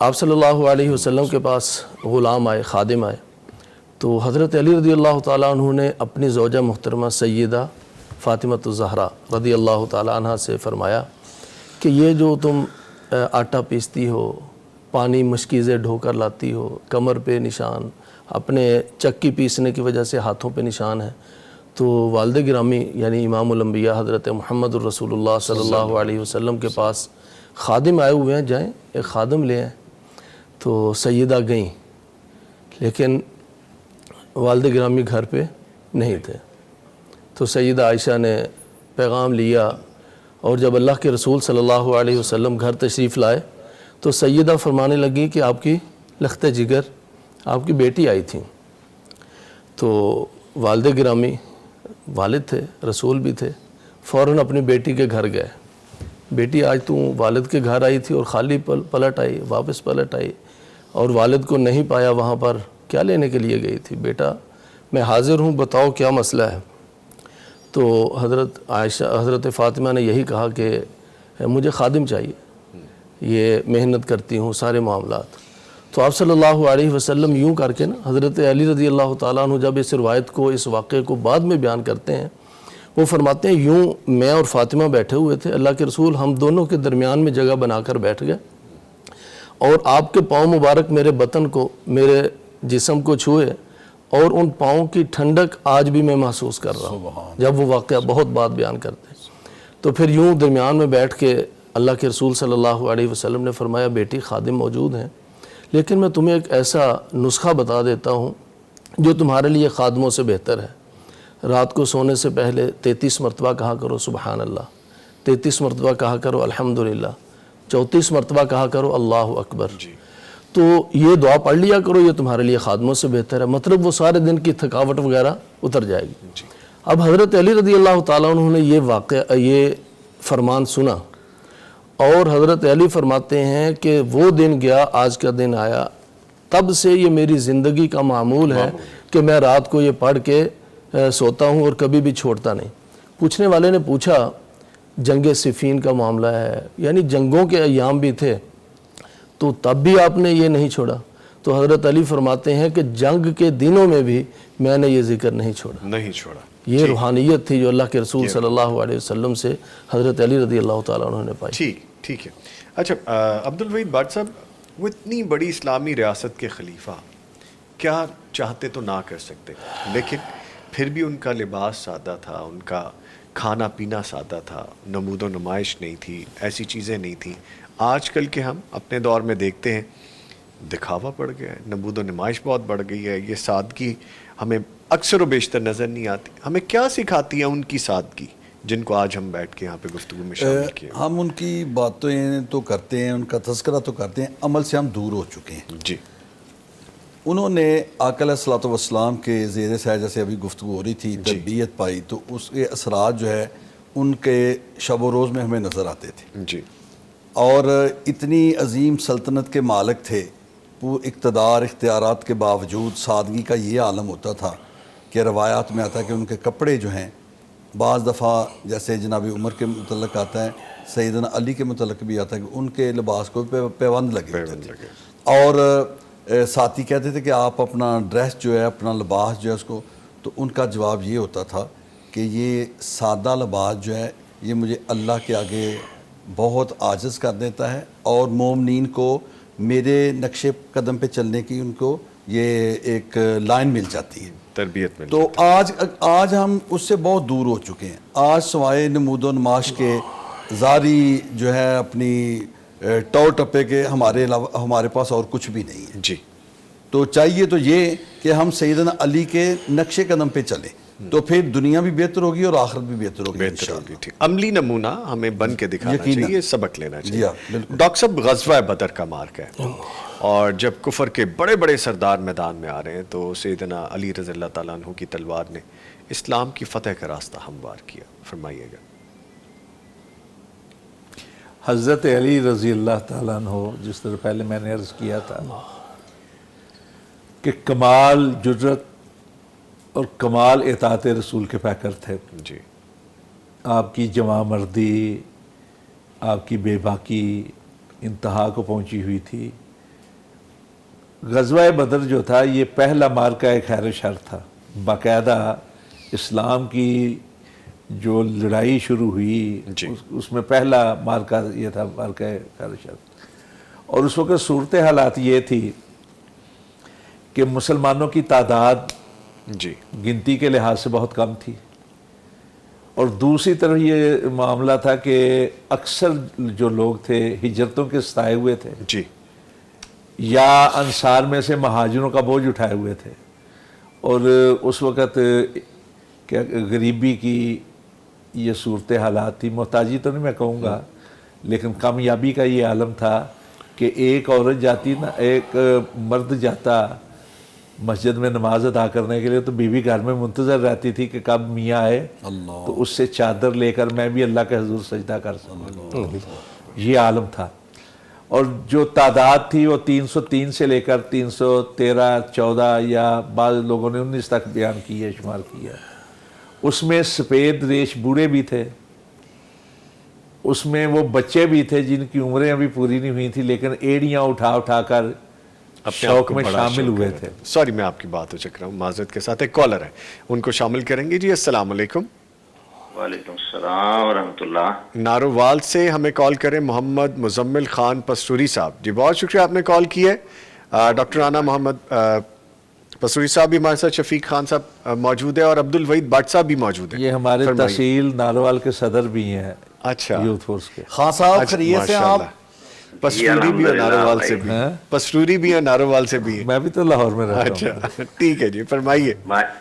آپ صلی اللہ علیہ وسلم کے پاس غلام آئے، خادم آئے، تو حضرت علی رضی اللہ تعالیٰ عنہ نے اپنی زوجہ محترمہ سیدہ فاطمۃ الزہرا رضی اللہ تعالیٰ عنہ سے فرمایا کہ یہ جو تم آٹا پیستی ہو، پانی مشکیزیں ڈھو کر لاتی ہو، کمر پہ نشان، اپنے چکی پیسنے کی وجہ سے ہاتھوں پہ نشان ہے، تو والد گرامی یعنی امام الانبیاء حضرت محمد الرسول اللہ صلی اللہ علیہ وسلم کے پاس خادم آئے ہوئے ہیں، جائیں ایک خادم لے آئیں۔ تو سیدہ گئیں، لیکن والد گرامی گھر پہ نہیں تھے۔ تو سیدہ عائشہ نے پیغام لیا، اور جب اللہ کے رسول صلی اللہ علیہ وسلم گھر تشریف لائے تو سیدہ فرمانے لگی کہ آپ کی لخت جگر آپ کی بیٹی آئی تھی۔ تو والد گرامی والد تھے، رسول بھی تھے، فوراً اپنی بیٹی کے گھر گئے۔ بیٹی آج تو والد کے گھر آئی تھی اور خالی پلٹ آئی، واپس پلٹ آئی، اور والد کو نہیں پایا وہاں پر، کیا لینے کے لیے گئی تھی؟ بیٹا میں حاضر ہوں، بتاؤ کیا مسئلہ ہے؟ تو حضرت فاطمہ نے یہی کہا کہ مجھے خادم چاہیے، یہ محنت کرتی ہوں سارے معاملات۔ تو آپ صلی اللہ علیہ وسلم یوں کر کے نا، حضرت علی رضی اللہ تعالیٰ عنہ جب اس روایت کو، اس واقعے کو بعد میں بیان کرتے ہیں، وہ فرماتے ہیں یوں میں اور فاطمہ بیٹھے ہوئے تھے، اللہ کے رسول ہم دونوں کے درمیان میں جگہ بنا کر بیٹھ گئے، اور آپ کے پاؤں مبارک میرے بطن کو، میرے جسم کو چھوئے، اور ان پاؤں کی ٹھنڈک آج بھی میں محسوس کر رہا ہوں۔ جب وہ واقعہ بہت بات بیان کرتے ہیں، تو پھر یوں درمیان میں بیٹھ کے اللہ کے رسول صلی اللہ علیہ وسلم نے فرمایا بیٹی خادم موجود ہیں، لیکن میں تمہیں ایک ایسا نسخہ بتا دیتا ہوں جو تمہارے لیے خادموں سے بہتر ہے۔ رات کو سونے سے پہلے 33 مرتبہ کہا کرو سبحان اللہ، 33 مرتبہ کہا کرو الحمدللہ، 34 مرتبہ کہا کرو اللہ اکبر۔ تو یہ دعا پڑھ لیا کرو، یہ تمہارے لیے خادموں سے بہتر ہے، مطلب وہ سارے دن کی تھکاوٹ وغیرہ اتر جائے گی۔ اب حضرت علی رضی اللہ تعالیٰ عنہ نے یہ فرمان سنا، اور حضرت علی فرماتے ہیں کہ وہ دن گیا آج کا دن آیا، تب سے یہ میری زندگی کا معمول ہے کہ میں رات کو یہ پڑھ کے سوتا ہوں اور کبھی بھی چھوڑتا نہیں۔ پوچھنے والے نے پوچھا جنگ صفین کا معاملہ ہے، یعنی جنگوں کے ایام بھی تھے، تو تب بھی آپ نے یہ نہیں چھوڑا؟ تو حضرت علی فرماتے ہیں کہ جنگ کے دنوں میں بھی میں نے یہ ذکر نہیں چھوڑا۔ یہ روحانیت تھی جو اللہ کے رسول صلی اللہ علیہ وسلم سے حضرت علی رضی اللہ تعالیٰ عنہ نے پائی۔ ٹھیک ہے۔ اچھا عبدالوحید بٹ صاحب، وہ اتنی بڑی اسلامی ریاست کے خلیفہ کیا چاہتے تو نہ کر سکتے، لیکن پھر بھی ان کا لباس سادہ تھا، ان کا کھانا پینا سادہ تھا، نمود و نمائش نہیں تھی، ایسی چیزیں نہیں تھیں۔ آج کل کے ہم اپنے دور میں دیکھتے ہیں دکھاوا بڑھ گیا ہے، نمود و نمائش بہت بڑھ گئی ہے، یہ سادگی ہمیں اکثر و بیشتر نظر نہیں آتی۔ ہمیں کیا سکھاتی ہے ان کی سادگی جن کو آج ہم بیٹھ کے یہاں پہ گفتگو میں شامل کیے؟ ہم ان کی باتیں تو کرتے ہیں، ان کا تذکرہ تو کرتے ہیں، عمل سے ہم دور ہو چکے ہیں۔ جی، انہوں نے آقا علیہ الصلوۃ والسلام کے زیر سایہ جیسے ابھی گفتگو ہو رہی تھی تربیت پائی، تو اس کے اثرات جو ہے ان کے شب و روز میں ہمیں نظر آتے تھے۔ جی، اور اتنی عظیم سلطنت کے مالک تھے، اقتدار اختیارات کے باوجود سادگی کا یہ عالم ہوتا تھا کہ روایات میں آتا ہے کہ ان کے کپڑے جو ہیں بعض دفعہ جیسے جناب عمر کے متعلق آتا ہے، سیدنا علی کے متعلق بھی آتا ہے کہ ان کے لباس کو پیوند لگے ہوتے تھے، اور ساتھی کہتے تھے کہ آپ اپنا ڈریس جو ہے، اپنا لباس جو ہے اس کو، تو ان کا جواب یہ ہوتا تھا کہ یہ سادہ لباس جو ہے یہ مجھے اللہ کے آگے بہت عاجز کر دیتا ہے، اور مومنین کو میرے نقش قدم پہ چلنے کی ان کو یہ ایک لائن مل جاتی ہے، تربیت میں۔ تو آج ہم اس سے بہت دور ہو چکے ہیں۔ آج سوائے نمود و نمائش کے زاری جو ہے اپنی ٹور ٹپے کے ہمارے پاس اور کچھ بھی نہیں ہے۔ جی، تو چاہیے تو یہ کہ ہم سیدنا علی کے نقش قدم پہ چلیں، تو پھر دنیا بھی بہتر ہوگی اور آخرت بھی بہتر ہوگی انشاءاللہ۔ ٹھیک، عملی نمونہ ہمیں بن کے دکھانا چاہیے، سبق لینا جی چاہیے۔ ہاں، بالکل۔ ڈاکٹر صاحب، غزوہ بدر کا مارکہ ہے، اور جب کفر کے بڑے بڑے سردار میدان میں آ رہے ہیں تو سیدنا علی رضی اللہ تعالیٰ عنہ کی تلوار نے اسلام کی فتح کا راستہ ہموار کیا، فرمائیے گا۔ حضرت علی رضی اللہ تعالیٰ عنہ، جس طرح پہلے میں نے عرض کیا تھا کہ کمال جرت اور کمال اطاعت رسول کے پیکر تھے۔ جی، آپ کی جوان مردی، آپ کی بے باکی انتہا کو پہنچی ہوئی تھی، غزوہ بدر جو تھا یہ پہلا مارکہ خیر شر تھا. باقاعدہ اسلام کی جو لڑائی شروع ہوئی اس میں پہلا مارکہ یہ تھا مارکہ خیر شر. اور اس وقت صورت حالات یہ تھی کہ مسلمانوں کی تعداد گنتی کے لحاظ سے بہت کم تھی، اور دوسری طرف یہ معاملہ تھا کہ اکثر جو لوگ تھے ہجرتوں کے ستائے ہوئے تھے یا انصار میں سے مہاجروں کا بوجھ اٹھائے ہوئے تھے، اور اس وقت کیا غریبی کی یہ صورت حالات تھی. محتاجی تو نہیں میں کہوں گا، لیکن کامیابی کا یہ عالم تھا کہ ایک عورت جاتی نا، ایک مرد جاتا مسجد میں نماز ادا کرنے کے لیے تو بیوی گھر میں منتظر رہتی تھی کہ کب میاں آئے تو اس سے چادر لے کر میں بھی اللہ کے حضور سجدہ کر سکوں. یہ عالم تھا. اور جو تعداد تھی وہ 303 سے لے کر 313 14 یا بعض لوگوں نے 19 تک بیان کی ہے، شمار کیا. اس میں سفید ریش بوڑھے بھی تھے، اس میں وہ بچے بھی تھے جن کی عمریں ابھی پوری نہیں ہوئی تھی لیکن ایڑیاں اٹھا اٹھا کر شوق میں شامل ہوئے تھے. سوری میں آپ کی بات ہو چک رہا ہوں، معذرت کے ساتھ. ایک کالر ہے، ان کو شامل کریں گے. جی السلام علیکم. وعلیکم السلام ورحمۃ اللہ. نارووال سے ہمیں کال کریں محمد مزمل خان پسوری صاحب. جی بہت شکریہ آپ نے کال کی ہے. ڈاکٹر رانا محمد پسوری صاحب بھی ہمارے ساتھ، شفیق خان صاحب موجود ہے اور عبد الوحید بٹ صاحب بھی موجود ہیں. یہ ہمارے تحصیل نارووال کے صدر بھی ہیں. اچھا، یوتھ فورس کے. خان صاحب خیریت سے آپ؟ پسروری بھی اور نارووال سے بھی. پسروری بھی اور نارووال سے بھی. میں بھی تو لاہور میں رہتا ہوں. اچھا ٹھیک ہے جی، فرمائیے.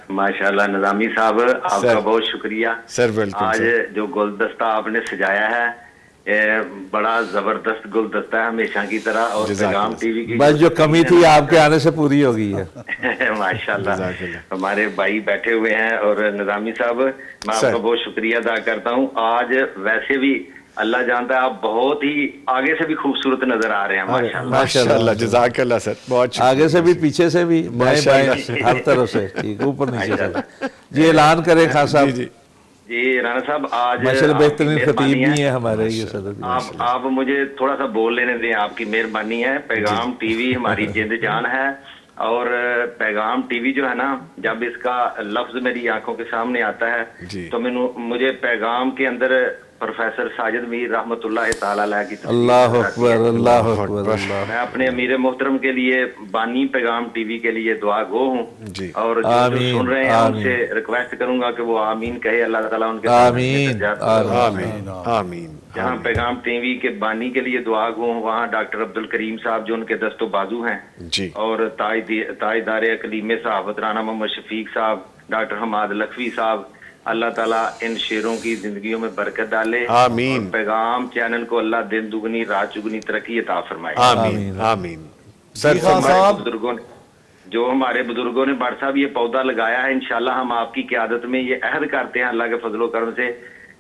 ماشاءاللہ نظامی صاحب آپ کا بہت شکریہ. Sir welcome. آج جو گلدستہ آپ نے سجایا ہے بڑا زبردست گلدستہ ہے ہمیشہ کی طرح، اور پیغام ٹی وی کی بس جو کمی تھی آپ کے آنے سے پوری ہو گئی ہے. ماشاءاللہ ہمارے بھائی بیٹھے ہوئے ہیں. اور نظامی صاحب میں آپ کا بہت شکریہ ادا کرتا ہوں. آج ویسے بھی اللہ جانتا ہے آپ بہت ہی آگے سے بھی خوبصورت نظر آ رہے ہیں. ماشاءاللہ جزاک اللہ سر، بہت آگے سے بھی پیچھے سے بھی ہر طرف سے ٹھیک اوپر نیچے سے. جی اعلان کریں خان صاحب. جی رانا صاحب آج بہترین خطیب بھی ہیں ہمارے یہ صدر. آپ مجھے تھوڑا سا بول لینے دیں، آپ کی مہربانی ہے. پیغام ٹی وی ہماری جند جان ہے، اور پیغام ٹی وی جو ہے نا، جب اس کا لفظ میری آنکھوں کے سامنے آتا ہے تو مجھے پیغام کے اندر پروفیسر ساجد میر رحمۃ اللہ تعالی علیہ کی اللہ اکبر اللہ اکبر. میں اپنے امیر محترم کے لیے، بانی پیغام ٹی وی کے لیے دعا گو ہوں، اور جو سن رہے ہیں ان سے ریکویسٹ کروں گا کہ وہ آمین کہے. اللہ تعالیٰ ان کے آمین آمین. جہاں پیغام ٹی وی کے بانی کے لیے دعا گو ہوں وہاں ڈاکٹر عبد الکریم صاحب جو ان کے دست و بازو ہیں، اور تاجدار اقلیم صحافت رانا محمد شفیق صاحب، ڈاکٹر حماد لکھوی صاحب، اللہ تعالیٰ ان شیروں کی زندگیوں میں برکت ڈالے. آمین. پیغام چینل کو اللہ دن دگنی رات چگنی ترقی عطا فرمائے. آمین آمین. بزرگوں نے، جو ہمارے بزرگوں نے بٹ صاحب یہ پودا لگایا ہے، انشاءاللہ ہم آپ کی قیادت میں یہ عہد کرتے ہیں اللہ کے فضل و کرم سے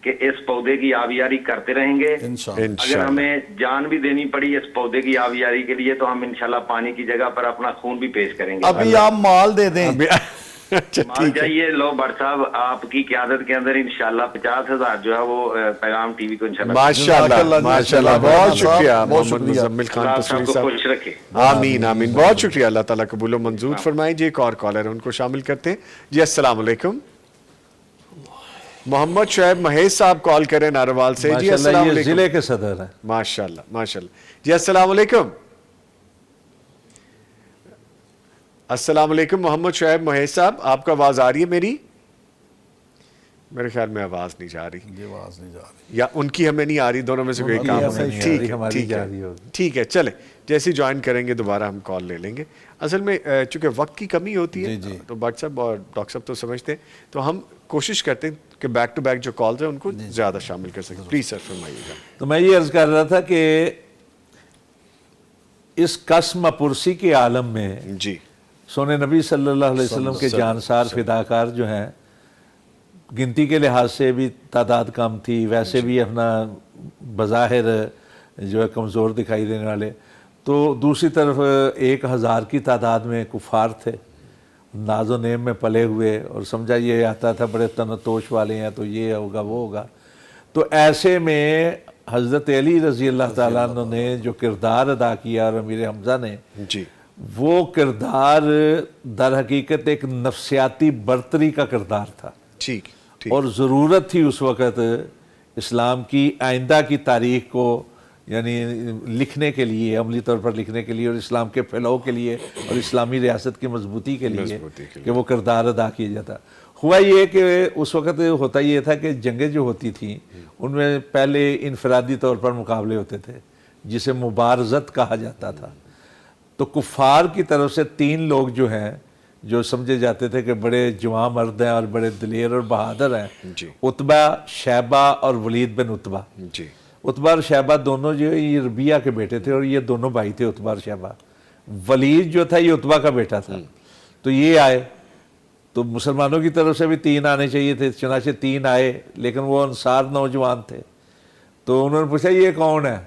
کہ اس پودے کی آبیاری کرتے رہیں گے. اگر ہمیں جان بھی دینی پڑی اس پودے کی آبیاری کے لیے تو ہم انشاءاللہ پانی کی جگہ پر اپنا خون بھی پیش کریں گے. ابھی آپ مال دے دیں. مان جائیے لو بٹ صاحب آپ کی قیادت کے اندر انشاءاللہ 50,000 جو ہے وہ پیغام ٹی وی کو انشاءاللہ. ماشاءاللہ ماشاءاللہ بہت شکریہ محمد مزمل خان پسوری صاحب. خوش رکھے. آمین آمین. بہت شکریہ، اللہ تعالیٰ قبول و منظور فرمائے. جی ایک اور کالر ان کو شامل کرتے ہیں. جی السلام علیکم. محمد شعیب مہیش صاحب کال کریں ناروال سے. جی السلام علیکم. ضلع کے صدر ہیں. ماشاءاللہ ماشاءاللہ. جی السلام علیکم. السلام علیکم محمد شعیب مہیش صاحب، آپ کا آواز آ رہی ہے میری؟ میرے خیال میں آواز نہیں جا رہی. یہ آواز نہیں جا رہی یا ان کی ہمیں نہیں آ رہی، دونوں میں سے کوئی کام ہے. ٹھیک ہے چلے، جیسے جوائن کریں گے دوبارہ ہم کال لے لیں گے. اصل میں چونکہ وقت کی کمی ہوتی ہے تو بٹ صاحب اور ڈاکٹر صاحب تو سمجھتے ہیں، تو ہم کوشش کرتے ہیں کہ بیک ٹو بیک جو کالز ہیں ان کو زیادہ شامل کر سکیں. پلیز سر فرمائیے گا. تو میں یہ عرض کر رہا تھا کہ اس قسم پرسی کے عالم میں جی سونے نبی صلی اللہ علیہ وسلم کے جانسار فداکار جو ہیں، گنتی کے لحاظ سے بھی تعداد کم تھی، ویسے بھی اپنا بظاہر جو ہے کمزور دکھائی دینے والے، تو دوسری طرف 1,000 کی تعداد میں کفار تھے، ناز و نعم میں پلے ہوئے، اور سمجھا یہ آتا تھا بڑے تنتوش والے ہیں تو یہ ہوگا وہ ہوگا. تو ایسے میں حضرت علی رضی اللہ تعالیٰ عنہ نے جو کردار ادا کیا اور امیر حمزہ نے، وہ کردار در حقیقت ایک نفسیاتی برتری کا کردار تھا، ٹھیک ٹھیک، اور ضرورت تھی اس وقت اسلام کی آئندہ کی تاریخ کو یعنی لکھنے کے لیے، عملی طور پر لکھنے کے لیے، اور اسلام کے پھیلاؤ کے لیے اور اسلامی ریاست کی مضبوطی کے لیے کہ وہ کردار ادا کیا جاتا۔ ہوا یہ کہ اس وقت ہوتا یہ تھا کہ جنگیں جو ہوتی تھیں ان میں پہلے انفرادی طور پر مقابلے ہوتے تھے جسے مبارزت کہا جاتا تھا، تو کفار کی طرف سے 3 لوگ جو ہیں جو سمجھے جاتے تھے کہ بڑے جواں مرد ہیں اور بڑے دلیر اور بہادر ہیں، عتبہ، شیبہ اور ولید بن عتبہ۔ عتبہ اور شیبہ دونوں جو یہ ربیہ کے بیٹے تھے، اور یہ دونوں بھائی تھے عتبہ اور شیبہ۔ ولید جو تھا یہ عتبہ کا بیٹا تھا، تو یہ آئے، تو مسلمانوں کی طرف سے بھی 3 آنے چاہیے تھے، چنانچہ 3 آئے، لیکن وہ انصار نوجوان تھے، تو انہوں نے پوچھا یہ کون ہے،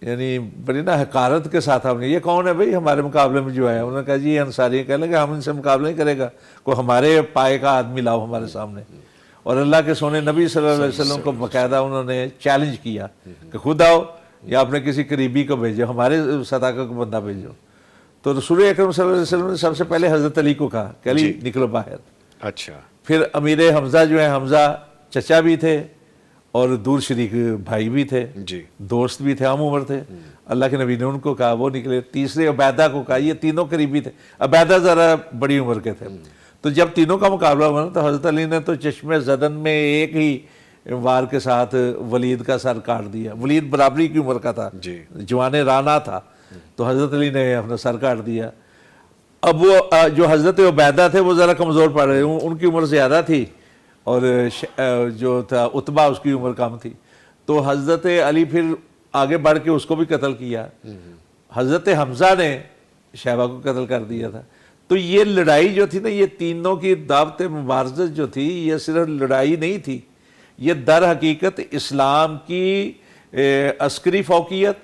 یعنی بڑی نا حقارت کے ساتھ ہم نے، یہ کون ہے بھئی ہمارے مقابلے میں جو ہے؟ انہوں نے کہا جی یہ انصاری، کہنے لگے ہم ان سے مقابلہ نہیں کرے گا، کوئی ہمارے پائے کا آدمی لاؤ ہمارے سامنے۔ اور اللہ کے سونے نبی صلی اللہ علیہ وسلم کو باقاعدہ انہوں نے چیلنج کیا کہ خود آؤ یا اپنے کسی قریبی کو بھیجو، ہمارے سطح کا بندہ بھیجو۔ تو رسول اکرم صلی اللہ علیہ وسلم نے سب سے پہلے حضرت علی کو کہا کہ علی نکلو باہر۔ اچھا، پھر امیر حمزہ جو ہیں، حمزہ چچا بھی تھے اور دور شریک بھائی بھی تھے، دوست بھی تھے، ہم عمر تھے، اللہ کے نبی نے ان کو کہا، وہ نکلے۔ تیسرے عبیدہ کو کہا، یہ تینوں قریبی تھے، عبیدہ ذرا بڑی عمر کے تھے۔ تو جب تینوں کا مقابلہ ہوا تو حضرت علی نے تو چشم زدن میں ایک ہی وار کے ساتھ ولید کا سر کاٹ دیا۔ ولید برابری کی عمر کا تھا، جوان رانا تھا، تو حضرت علی نے اپنا سر کاٹ دیا۔ اب وہ جو حضرت عبیدہ تھے وہ ذرا کمزور پڑ رہے، ان کی عمر زیادہ تھی، اور جو تھا عتبہ اس کی عمر کم تھی، تو حضرت علی پھر آگے بڑھ کے اس کو بھی قتل کیا۔ حضرت حمزہ نے شیبہ کو قتل کر دیا تھا۔ تو یہ لڑائی جو تھی نا، یہ تینوں کی دعوت مبارزت جو تھی، یہ صرف لڑائی نہیں تھی، یہ در حقیقت اسلام کی عسکری فوقیت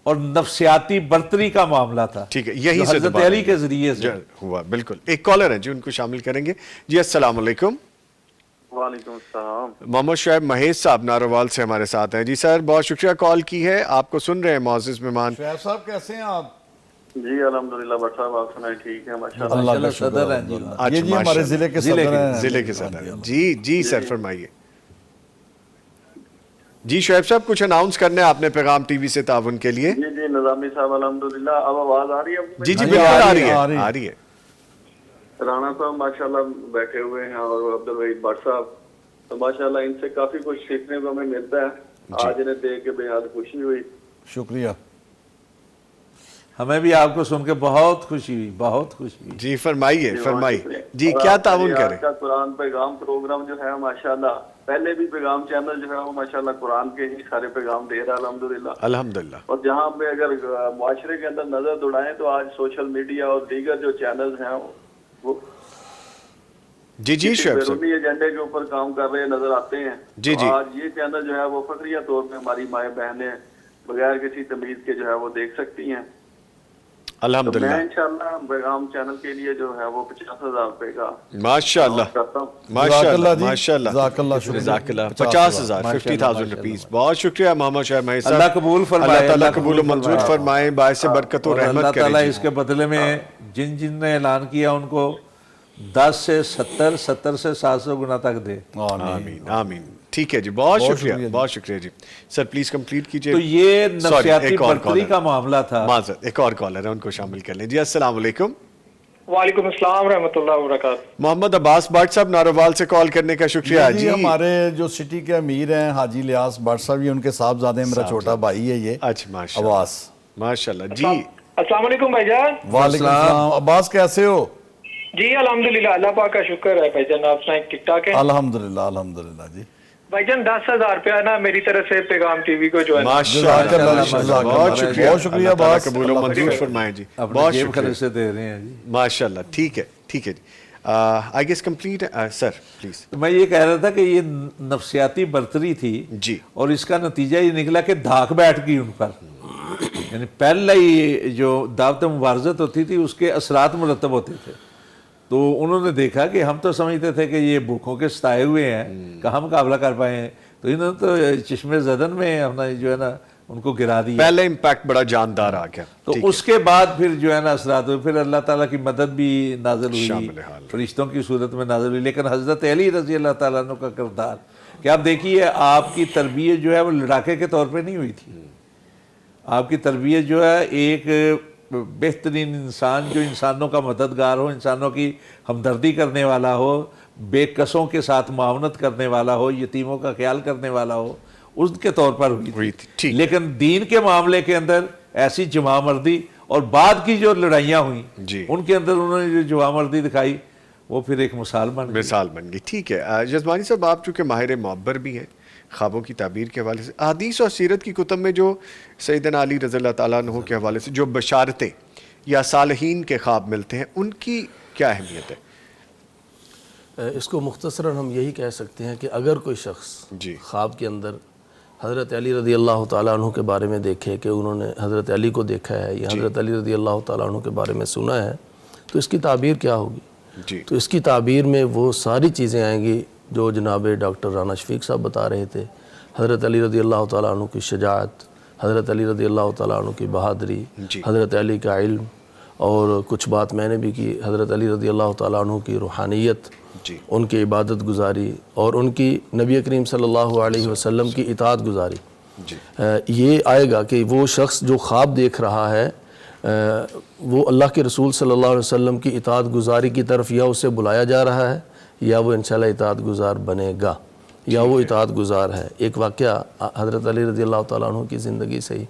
اور نفسیاتی برتری کا معاملہ تھا، ٹھیک ہے، یہی سے حضرت علی کے ذریعے سے ہوا۔ بالکل، ایک کالر ہے جی، ان کو شامل کریں گے جی۔ السلام علیکم۔ وعلیکم السلام۔ محمد شعیب مہیش صاحب ناروال سے ہمارے ساتھ ہیں جی۔ سر بہت شکریہ کال کی ہے، آپ کو سن رہے ہیں معزز مہمان۔ شعیب صاحب کیسے ہیں آپ؟ جی الحمدللہ بٹ صاحب، آپ سنائیں ٹھیک ہے؟ ماشاءاللہ۔ اللہ کا صدر ہیں جی، یہ جی ہمارے ضلع کے صدر ہیں، ضلع کے صدر ہیں جی۔ جی سر فرمائیے جی۔ شعیب صاحب کچھ اناؤنس کرنے آپ نے پیغام ٹی وی سے تعاون کے لیے؟ جی جی نظامی صاحب الحمدللہ، اب آواز آ رہی ہے؟ جی جی بالکل آ رہی ہے، آ رہی ہے۔ رانا صاحب ماشاءاللہ بیٹھے ہوئے ہیں، اور عبدالوحید بٹ صاحب، تو ماشاءاللہ ان سے کافی کچھ سیکھنے کو ہمیں ملتا ہے۔ آج انہیں دیکھ کے بے حد خوشی ہوئی۔ شکریہ، ہمیں بھی آپ کو سن کے بہت خوشی ہوئی، بہت خوشی ہوئی۔ جی فرمائیے فرمائیے جی، کیا تعاون کریں؟ آج کا قرآن پیغام پروگرام جو ہے ماشاءاللہ، پہلے بھی پیغام چینل جو ہے وہ ماشاءاللہ قرآن کے ہی سارے پیغام دے رہا ہے الحمدللہ۔ الحمدللہ۔ اور جہاں پہ اگر معاشرے کے اندر نظر دوڑائیں تو آج سوشل میڈیا اور دیگر جو چینلز ہیں وہ جی جی شعیب صاحب بیرونی ایجنڈے کے اوپر کام کر رہے نظر آتے ہیں۔ جی جی، آج یہ چینل جو ہے وہ فخریہ طور پہ ہماری مائیں بہنیں بغیر کسی تمیز کے جو ہے وہ دیکھ سکتی ہیں۔ الحمدللہ۔ میں انشاءاللہ پیغام چینل کے لیے جو ہے وہ 50,000 روپے کا ماشاءاللہ ماشاءاللہ ماشاءاللہ، جزاک اللہ، شکریہ، جزاک اللہ۔ 50,000 50,000 روپیز، بہت شکریہ محمد شعیب مہیش صاحب۔ اللہ قبول فرمائے، اللہ تعالیٰ قبول و منظور فرمائے، باعث برکت و اور رحمت اللہ کرے تعالیٰ جی۔ اس کے بدلے میں جن جن نے اعلان کیا ان کو 10 سے 70 70 سے 700 گنا تک دے۔ آمین آمین۔ ٹھیک ہے جی، بہت شکریہ، بہت شکریہ جی۔ سر پلیز کمپلیٹ کیجئے۔ تو یہ نفسیاتی برتری کا معاملہ تھا۔ معذرت، ایک اور کالر ہے، ان کو شامل کر لیں جی۔ السلام علیکم۔ وعلیکم السلام ورحمۃ اللہ وبرکاتہ۔ محمد عباس بٹ صاحب ناروال سے کال کرنے کا شکریہ جی۔ ہمارے جو سٹی کے امیر ہیں حاجی لیاس بٹ صاحب، یہ ان کے صاحبزادے ہیں، میرا چھوٹا بھائی ہے یہ عباس۔ ماشاءاللہ جی۔ السلام علیکم بھائی جان۔ وعلیکم السلام، عباس کیسے ہو؟ جی الحمدللہ، اللہ پاک کا شکر ہے بھائی جان، آپ سنائیں ٹھیک ٹھاک ہے؟ الحمدللہ الحمدللہ جی۔ بھائی جان 10,000 روپیہ نا میری طرف سے پیغام ٹی وی کو جو ہے ماشاءاللہ بہت شکریہ، بہت شکریہ اللہ تعالیٰ عباس، قبول و منظور فرمائے جی، بہت جیب شکریہ خرچ سے دے رہے ہیں جی۔ ماشاءاللہ۔ ٹھیک ہے ٹھیک ہے جی، آئی گیس کمپلیٹ ہے سر پلیز۔ میں یہ کہہ رہا تھا کہ یہ نفسیاتی برتری تھی جی، اور اس کا نتیجہ یہ نکلا کہ دھاک بیٹھ گئی ان پر، یعنی پہلے ہی جو دعوت مبارزت ہوتی تھی اس کے اثرات مرتب ہوتے تھے، تو انہوں نے دیکھا کہ ہم تو سمجھتے تھے کہ یہ بھوکوں کے ستائے ہوئے ہیں، کہاں مقابلہ کر پائے ہیں، تو انہوں نے تو چشم زدن میں اپنا جو ہے نا ان کو گرا دیا. پہلے امپیکٹ بڑا جاندار آ گیا. تو اس کے بعد پھر جو ہے نا اثرات ہوئے, پھر اللہ تعالیٰ کی مدد بھی نازل ہوئی, فرشتوں کی صورت میں نازل ہوئی. لیکن حضرت علی رضی اللہ تعالیٰ عنہ کا کردار کہ آپ دیکھیے, آپ کی تربیت جو ہے وہ لڑاکے کے طور پہ نہیں ہوئی تھی. آپ کی تربیت جو ہے ایک بہترین انسان, جو انسانوں کا مددگار ہو, انسانوں کی ہمدردی کرنے والا ہو, بے کسوں کے ساتھ معاونت کرنے والا ہو, یتیموں کا خیال کرنے والا ہو, اس کے طور پر ہوئی تھی. لیکن دین کے معاملے کے اندر ایسی جمع مردی, اور بعد کی جو لڑائیاں ہوئیں ان کے اندر انہوں نے جو جمع مردی دکھائی وہ پھر ایک مثال بن گئی. ٹھیک ہے جزبانی صاحب, آپ چونکہ ماہر معبر بھی ہیں خوابوں کی تعبیر کے حوالے سے, احادیث اور سیرت کی کتب میں جو سیدنا علی رضی اللہ تعالیٰ عنہ کے حوالے سے جو بشارتیں یا صالحین کے خواب ملتے ہیں, ان کی کیا اہمیت ہے؟ اس کو مختصراً ہم یہی کہہ سکتے ہیں کہ اگر کوئی شخص خواب کے اندر حضرت علی رضی اللہ تعالیٰ عنہ کے بارے میں دیکھے کہ انہوں نے حضرت علی کو دیکھا ہے یا حضرت علی رضی اللہ تعالیٰ عنہ کے بارے میں سنا ہے, تو اس کی تعبیر کیا ہوگی؟ تو اس کی تعبیر میں وہ ساری چیزیں آئیں گی جو جناب ڈاکٹر رانا شفیق صاحب بتا رہے تھے. حضرت علی رضی اللہ تعالیٰ عنہ کی شجاعت, حضرت علی رضی اللہ تعالیٰ عنہ کی بہادری, حضرت علی کا علم, اور کچھ بات میں نے بھی کی حضرت علی رضی اللہ تعالیٰ عنہ کی روحانیت, ان کی عبادت گزاری, اور ان کی نبی کریم صلی اللہ علیہ وسلم کی اطاعت گزاری. یہ آئے گا کہ وہ شخص جو خواب دیکھ رہا ہے وہ اللہ کے رسول صلی اللہ علیہ وسلم کی اطاعت گزاری کی طرف یا اسے بلایا جا رہا ہے یا وہ انشاءاللہ اطاعت گزار بنے گا یا وہ اطاعت گزار ہے. ایک واقعہ حضرت علی رضی اللہ تعالیٰ عنہ کی زندگی سے ہی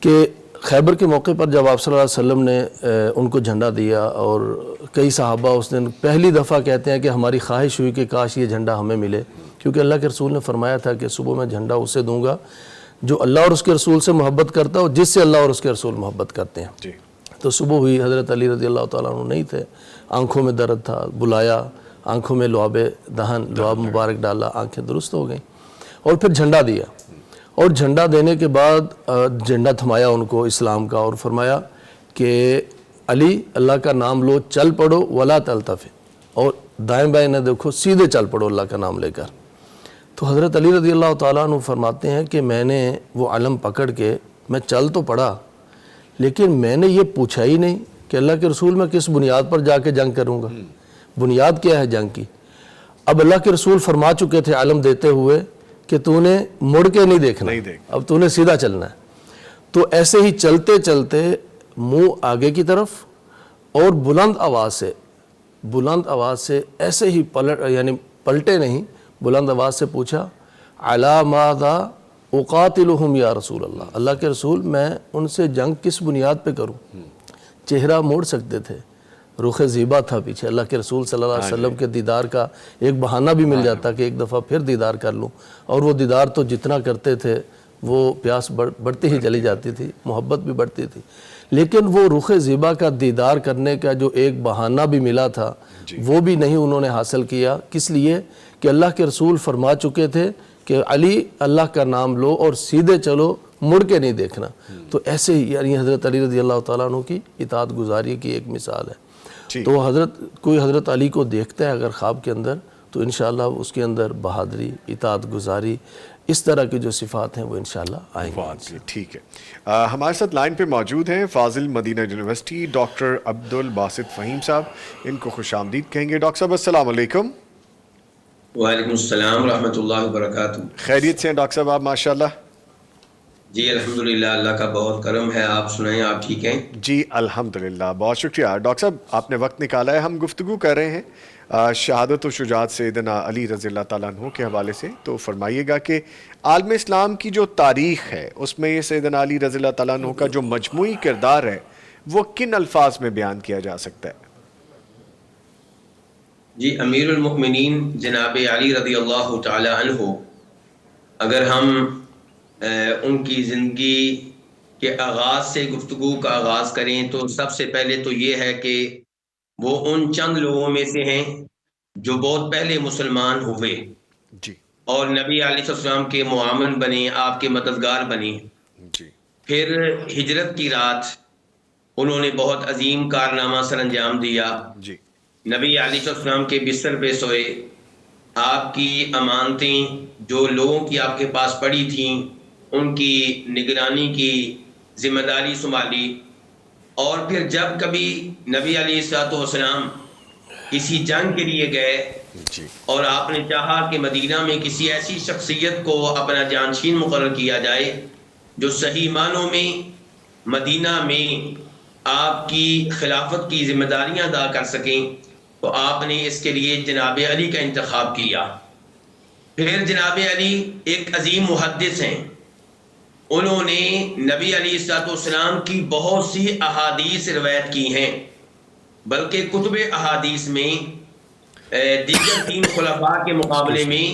کہ خیبر کے موقع پر جب آپ صلی اللہ علیہ وسلم نے ان کو جھنڈا دیا, اور کئی صحابہ اس دن پہلی دفعہ کہتے ہیں کہ ہماری خواہش ہوئی کہ کاش یہ جھنڈا ہمیں ملے, کیونکہ اللہ کے رسول نے فرمایا تھا کہ صبح میں جھنڈا اسے دوں گا جو اللہ اور اس کے رسول سے محبت کرتا ہو, جس سے اللہ اور اس کے رسول محبت کرتے ہیں. تو صبح ہوئی, حضرت علی رضی اللہ تعالیٰ عنہ نہیں تھے, آنکھوں میں درد تھا, بلایا, آنکھوں میں لعاب دہن, لعاب مبارک ڈالا, آنکھیں درست ہو گئیں, اور پھر جھنڈا دیا. اور جھنڈا دینے کے بعد جھنڈا تھمایا ان کو اسلام کا, اور فرمایا کہ علی اللہ کا نام لو, چل پڑو ولا تلتفت, اور دائیں بائیں نہ دیکھو, سیدھے چل پڑو اللہ کا نام لے کر. تو حضرت علی رضی اللہ تعالیٰ عنہ فرماتے ہیں کہ میں نے وہ علم پکڑ کے میں چل تو پڑا, لیکن میں نے یہ پوچھا ہی نہیں کہ اللہ کے رسول میں کس بنیاد پر جا کے جنگ کروں گا, بنیاد کیا ہے جنگ کی. اب اللہ کے رسول فرما چکے تھے علم دیتے ہوئے کہ تو نے مڑ کے نہیں دیکھنا, اب تو نے سیدھا چلنا ہے. تو ایسے ہی چلتے چلتے منہ آگے کی طرف, اور بلند آواز سے ایسے ہی پلٹے نہیں, بلند آواز سے پوچھا علی ماذا اقاتلہم یا رسول اللہ, اللہ کے رسول میں ان سے جنگ کس بنیاد پہ کروں. چہرہ موڑ سکتے تھے, رخ زیبا تھا پیچھے, اللہ کے رسول صلی اللہ علیہ وسلم کے دیدار کا ایک بہانہ بھی مل جاتا کہ ایک دفعہ پھر دیدار کر لوں, اور وہ دیدار تو جتنا کرتے تھے وہ پیاس بڑھتی ہی چلی جاتی تھی, محبت بھی بڑھتی تھی. لیکن وہ رخ زیبا کا دیدار کرنے کا جو ایک بہانہ بھی ملا تھا وہ بھی نہیں انہوں نے حاصل کیا. کس لیے کہ اللہ کے رسول فرما چکے تھے کہ علی اللہ کا نام لو اور سیدھے چلو, مڑ کے نہیں دیکھنا. تو ایسے ہی یعنی حضرت علی رضی اللہ تعالیٰ عنہ کی اطاعت گزاری کی ایک مثال ہے. تو کوئی حضرت علی کو دیکھتا ہے اگر خواب کے اندر, تو انشاءاللہ اس کے اندر بہادری, اطاعت گزاری, اس طرح کی جو صفات ہیں وہ انشاءاللہ آئیں گے. ٹھیک ہے, ہمارے ساتھ لائن پہ موجود ہیں فاضل مدینہ یونیورسٹی ڈاکٹر عبد الباسط فہیم صاحب, ان کو خوش آمدید کہیں گے. ڈاکٹر صاحب السلام علیکم. وعلیکم السلام ورحمۃ اللہ وبرکاتہ. خیریت سے ہیں ڈاکٹر صاحب آپ؟ ماشاءاللہ. جی الحمدللہ, اللہ کا بہت کرم ہے. آپ سنائیں, آپ ٹھیک ہیں؟ جی الحمدللہ, بہت شکریہ. ڈاکٹر صاحب آپ نے وقت نکالا ہے, ہم گفتگو کر رہے ہیں شہادت و شجاعت سیدنا علی رضی اللہ تعالیٰ عنہ کے حوالے سے. تو فرمائیے گا کہ عالم اسلام کی جو تاریخ ہے اس میں یہ سیدنا علی رضی اللہ تعالیٰ عنہ کا جو مجموعی کردار ہے وہ کن الفاظ میں بیان کیا جا سکتا ہے؟ جی امیر المؤمنین جناب علی رضی اللہ تعالی عنہ, اگر ہم ان کی زندگی کے آغاز سے گفتگو کا آغاز کریں تو سب سے پہلے تو یہ ہے کہ وہ ان چند لوگوں میں سے ہیں جو بہت پہلے مسلمان ہوئے اور نبی علیہ السلام کے معاون بنے, آپ کے مددگار بنے. پھر ہجرت کی رات انہوں نے بہت عظیم کارنامہ سر انجام دیا. نبی علیہ السلام کے بستر پہ سوئے, آپ کی امانتیں جو لوگوں کی آپ کے پاس پڑی تھیں ان کی نگرانی کی ذمہ داری سنبھالی، اور پھر جب کبھی نبی علیہ الصلوۃ والسلام کسی جنگ کے لیے گئے اور آپ نے چاہا کہ مدینہ میں کسی ایسی شخصیت کو اپنا جانشین مقرر کیا جائے جو صحیح معنوں میں مدینہ میں آپ کی خلافت کی ذمہ داریاں ادا کر سکیں، تو آپ نے اس کے لیے جناب علی کا انتخاب کیا۔ پھر جناب علی ایک عظیم محدث ہیں، انہوں نے نبی علیہ الصلوۃ والسلام کی بہت سی احادیث روایت کی ہیں، بلکہ کتب احادیث میں دیگر 3 خلفاء کے مقابلے میں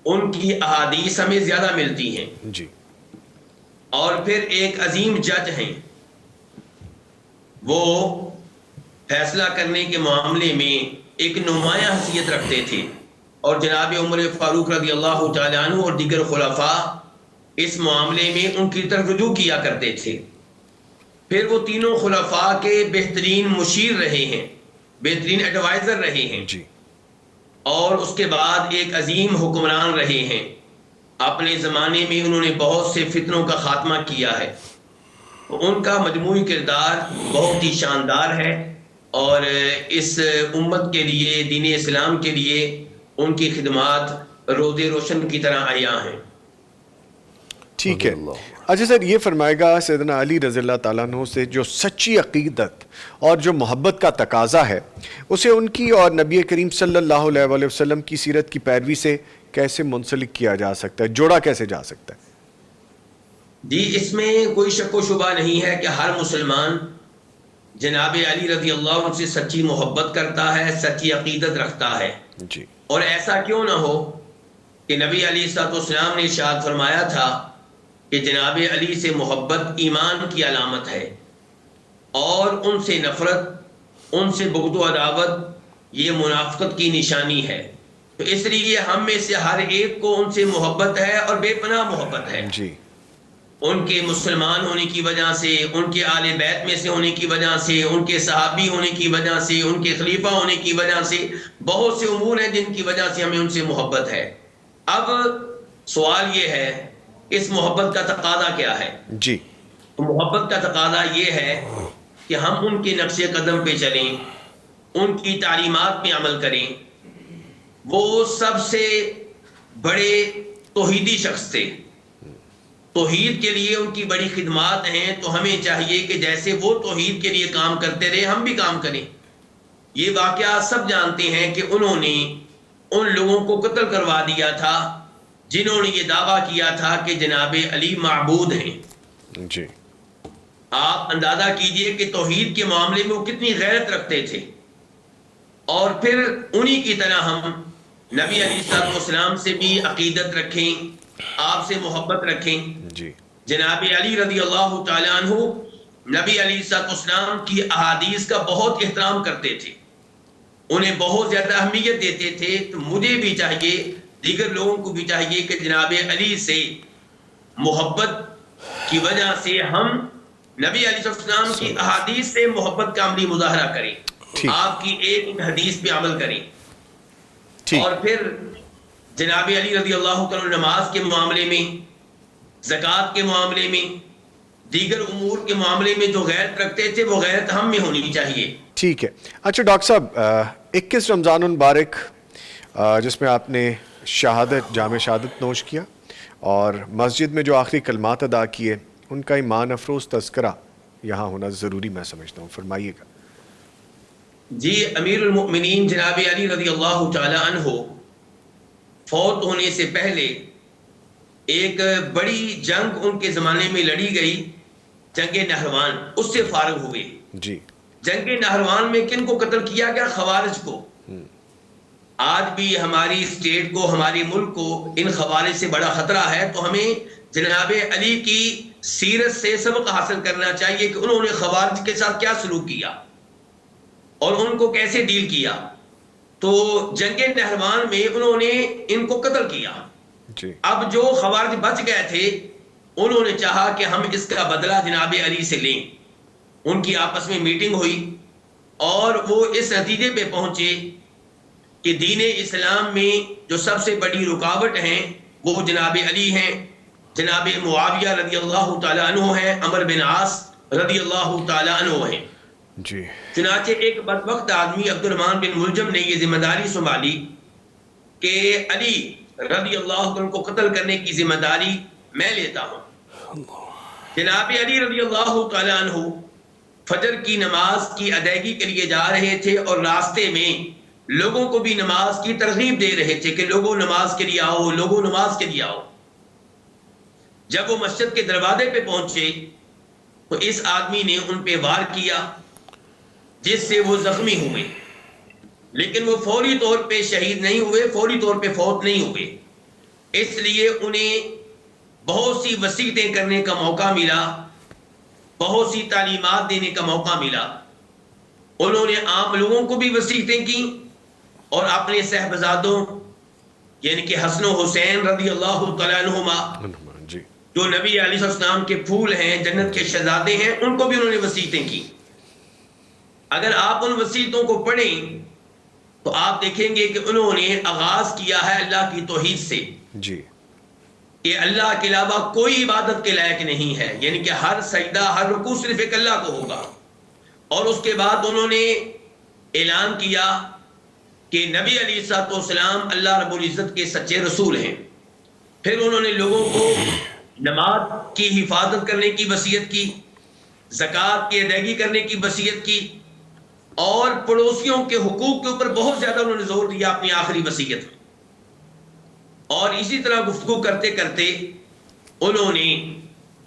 ان کی احادیث ہمیں زیادہ ملتی ہیں۔ جی۔ اور پھر ایک عظیم جج ہیں، وہ فیصلہ کرنے کے معاملے میں ایک نمایاں حیثیت رکھتے تھے، اور جناب عمر فاروق رضی اللہ تعالیٰ عنہ اور دیگر خلفاء اس معاملے میں ان کی طرف رجوع کیا کرتے تھے۔ پھر وہ تینوں خلفاء کے بہترین مشیر رہے ہیں، بہترین ایڈوائزر رہے ہیں، اور اس کے بعد ایک عظیم حکمران رہے ہیں۔ اپنے زمانے میں انہوں نے بہت سے فتنوں کا خاتمہ کیا ہے، ان کا مجموعی کردار بہت ہی شاندار ہے، اور اس امت کے لیے، دین اسلام کے لیے ان کی خدمات روز روشن کی طرح عیاں ہیں۔ ٹھیک ہے۔ اچھا سر، یہ فرمائے گا سیدنا علی رضی اللہ تعالیٰ عنہ سے جو سچی عقیدت اور جو محبت کا تقاضا ہے، اسے ان کی اور نبی کریم صلی اللہ علیہ وسلم کی سیرت کی پیروی سے کیسے منسلک کیا جا سکتا ہے، جوڑا کیسے جا سکتا ہے؟ جی، اس میں کوئی شک و شبہ نہیں ہے کہ ہر مسلمان جناب علی رضی اللہ عنہ سے سچی محبت کرتا ہے، سچی عقیدت رکھتا ہے۔ جی۔ اور ایسا کیوں نہ ہو کہ نبی علیہ الصلوۃ والسلام نے ارشاد فرمایا تھا کہ جناب علی سے محبت ایمان کی علامت ہے، اور ان سے نفرت، ان سے بغض و عداوت یہ منافقت کی نشانی ہے۔ تو اس لیے ہم میں سے ہر ایک کو ان سے محبت ہے، اور بے پناہ محبت ہے۔ جی۔ ان کے مسلمان ہونے کی وجہ سے، ان کے آل بیت میں سے ہونے کی وجہ سے، ان کے صحابی ہونے کی وجہ سے، ان کے خلیفہ ہونے کی وجہ سے، بہت سے امور ہیں جن کی وجہ سے ہمیں ان سے محبت ہے۔ اب سوال یہ ہے، اس محبت کا تقاضا کیا ہے؟ جی۔ محبت کا تقاضا یہ ہے کہ ہم ان کے نقش قدم پہ چلیں، ان کی تعلیمات پہ عمل کریں۔ وہ سب سے بڑے توحیدی شخص تھے، توحید کے لیے ان کی بڑی خدمات ہیں، تو ہمیں چاہیے کہ جیسے وہ توحید کے لیے کام کرتے رہے، ہم بھی کام کریں۔ یہ واقعہ سب جانتے ہیں کہ انہوں نے ان لوگوں کو قتل کروا دیا تھا جنہوں نے یہ دعویٰ کیا تھا کہ جناب علی معبود ہیں۔ جی۔ آپ اندازہ کیجئے کہ توحید کے معاملے میں وہ کتنی غیرت رکھتے تھے، اور پھر انہی کی طرح ہم نبی علیہ السلام سے بھی عقیدت رکھیں، آپ سے محبت رکھیں۔ جی۔ جناب علی رضی اللہ تعالیٰ عنہ نبی علیہ السلام کی احادیث کا بہت احترام کرتے تھے، انہیں بہت زیادہ اہمیت دیتے تھے۔ تو مجھے بھی چاہیے، دیگر لوگوں کو بھی چاہیے کہ جناب علی سے محبت کی وجہ سے ہم نبی علیہ السلام کی احادیث سے محبت کا عملی مظاہرہ کریں، آپ کی ایک حدیث پہ عمل کریں۔ اور پھر جناب علی رضی اللہ تعالیٰ نماز کے معاملے میں، زکوٰۃ کے معاملے میں، دیگر امور کے معاملے میں جو غیرت رکھتے تھے، وہ غیرت ہم میں ہونی چاہیے۔ ٹھیک ہے۔ اچھا ڈاکٹر صاحب، 21 رمضان المبارک جس میں آپ نے شہادت، جامع شہادت نوش کیا، اور مسجد میں جو آخری کلمات ادا کیے، ان کا ایمان افروز تذکرہ یہاں ہونا ضروری میں سمجھتا ہوں، فرمائیے گا۔ جی، امیر المؤمنین جناب علی رضی اللہ تعالی عنہ فوت ہونے سے پہلے ایک بڑی جنگ ان کے زمانے میں لڑی گئی، جنگ نہروان، اس سے فارغ ہوئے۔ جی۔ جنگ نہروان میں کن کو قتل کیا گیا؟ خوارج کو۔ آج بھی ہماری اسٹیٹ کو، ہمارے ملک کو ان خوارج سے بڑا خطرہ ہے، تو ہمیں جناب علی کی سیرت سے سبق حاصل کرنا چاہیے کہ انہوں نے خوارج کے ساتھ کیا سلوک کیا اور ان کو کیسے ڈیل کیا۔ تو جنگ نہروان میں انہوں نے ان کو قتل کیا۔ اب جو خوارج بچ گئے تھے، انہوں نے چاہا کہ ہم اس کا بدلہ جناب علی سے لیں۔ ان کی آپس میں میٹنگ ہوئی، اور وہ اس نتیجے پہ پہنچے کہ دین اسلام میں جو سب سے بڑی رکاوٹ ہیں وہ جناب علی ہیں۔ جناب معاویہ رضی اللہ تعالیٰ عنہ ہیں، عمر بن عاص رضی اللہ تعالیٰ عنہ ہیں. جی. چنانچہ ایک بدبخت آدمی عبد الرحمن بن ملجم نے یہ ذمہ داری سنبھالی کہ علی رضی اللہ عنہ کو قتل کرنے کی ذمہ داری میں لیتا ہوں. جناب علی رضی اللہ تعالیٰ عنہ فجر کی نماز کی ادائیگی کے لیے جا رہے تھے اور راستے میں لوگوں کو بھی نماز کی ترغیب دے رہے تھے کہ لوگوں نماز کے لیے آؤ، لوگوں نماز کے لیے آؤ. جب وہ مسجد کے دروازے پہ پہنچے تو اس آدمی نے ان پہ وار کیا جس سے وہ زخمی ہوئے، لیکن وہ فوری طور پہ شہید نہیں ہوئے، فوری طور پہ فوت نہیں ہوئے. اس لیے انہیں بہت سی وصیتیں کرنے کا موقع ملا، بہت سی تعلیمات دینے کا موقع ملا. انہوں نے عام لوگوں کو بھی وصیتیں کی اور اپنے صاحبزادوں یعنی کہ حسن و حسین رضی اللہ تعالیٰ عنہما جو نبی علیہ السلام کے پھول ہیں، جنت کے شہزادے ہیں، ان کو بھی انہوں نے وصیتیں کی. اگر آپ ان وصیتوں کو پڑھیں تو آپ دیکھیں گے کہ انہوں نے آغاز کیا ہے اللہ کی توحید سے جی کہ اللہ کے علاوہ کوئی عبادت کے لائق نہیں ہے، یعنی کہ ہر سجدہ ہر رکوع صرف ایک اللہ کو ہوگا. اور اس کے بعد انہوں نے اعلان کیا کہ نبی علیہ السلام اللہ رب العزت کے سچے رسول ہیں. پھر انہوں نے لوگوں کو نماز کی حفاظت کرنے کی وصیت کی، زکوٰۃ کی ادائیگی کرنے کی وصیت کی، اور پڑوسیوں کے حقوق کے اوپر بہت زیادہ انہوں نے زور دیا اپنی آخری وصیت میں. اور اسی طرح گفتگو کرتے کرتے انہوں نے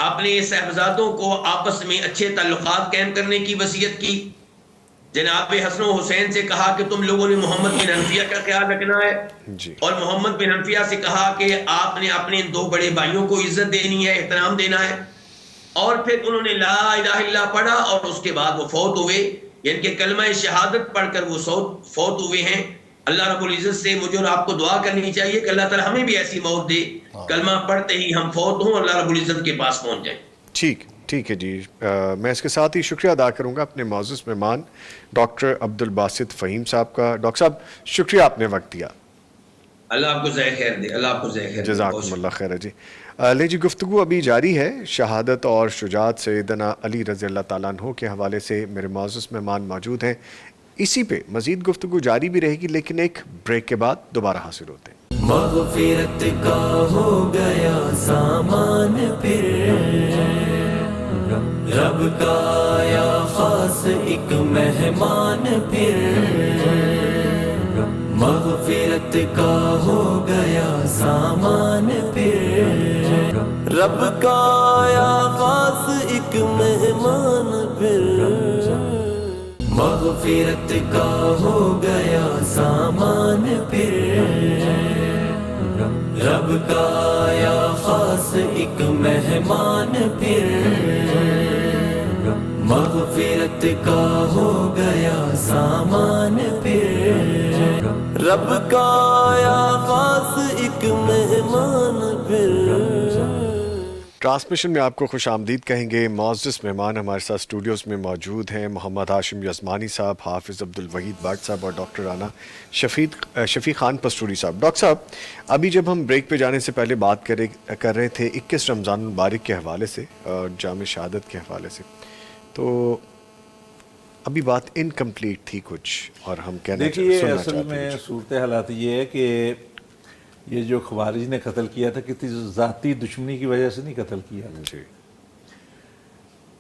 اپنے صاحبزادوں کو آپس میں اچھے تعلقات قائم کرنے کی وصیت کی. جناب حسن و حسین سے کہا کہ تم لوگوں نے محمد بن حنفیہ کا خیال رکھنا ہے اور محمد بن حنفیہ سے کہا کہ آپ نے اپنے دو بڑے بھائیوں کو عزت دینی ہے، احترام دینا ہے. اور پھر انہوں نے لا الہ الا پڑھا اور اس کے بعد وہ فوت ہوئے، یعنی کہ کلمہ شہادت پڑھ کر وہ فوت ہوئے ہیں. اللہ رب العزت سے مجھے اور آپ کو دعا کرنی چاہیے کہ اللہ تعالی ہمیں بھی ایسی موت دے، کلمہ پڑھتے ہی ہم فوت ہوں، اللہ رب العزت کے پاس پہنچ جائیں. ٹھیک ہے جی. میں اس کے ساتھ ہی شکریہ ادا کروں گا اپنے معزز مہمان ڈاکٹر عبد الباسط فہیم صاحب کا. ڈاکٹر صاحب شکریہ آپ نے وقت دیا. اللہ آپ کو ذائقہ خیر دے. اللہ آپ کو ذائقہ خیر دے. جزاکم اللہ خیر. جی لے جی گفتگو ابھی جاری ہے. شہادت اور شجاعت سیدنا علی رضی اللہ تعالیٰ عنہ کے حوالے سے میرے معزز مہمان موجود ہیں. اسی پہ مزید گفتگو جاری بھی رہے گی لیکن ایک بریک کے بعد دوبارہ حاصل ہوتے ہیں. مغفرت کا ہو گیا سامان پھر رب کا آیا خاص ایک مہمان پھر مغفرت کا ہو گیا سامان پھر رب کا آیا خاص ایک مہمان پھر مغفرت کا ہو گیا سامان پھر رب کا آیا خاص ایک مہمان پھر مغفرت کا ہو گیا سامان پھر رب کا آیا خاص ایک مہمان پھر. ٹرانسمیشن میں آپ کو خوش آمدید کہیں گے. معزز مہمان ہمارے ساتھ اسٹوڈیوز میں موجود ہیں محمد ہاشم یزمانی صاحب، حافظ عبد الوحید بٹ صاحب اور ڈاکٹر رانا شفیق خان پستوری صاحب. ڈاکٹر صاحب ابھی جب ہم بریک پہ جانے سے پہلے بات کر رہے تھے 21 رمضان المبارک کے حوالے سے اور جامع شہادت کے حوالے سے، تو ابھی بات انکمپلیٹ تھی کچھ اور ہم کہنا چاہتے ہیں. دیکھیے اصل میں صورت حالات یہ ہے کہ یہ جو خوارج نے قتل کیا تھا کسی ذاتی دشمنی کی وجہ سے نہیں قتل کیا. جی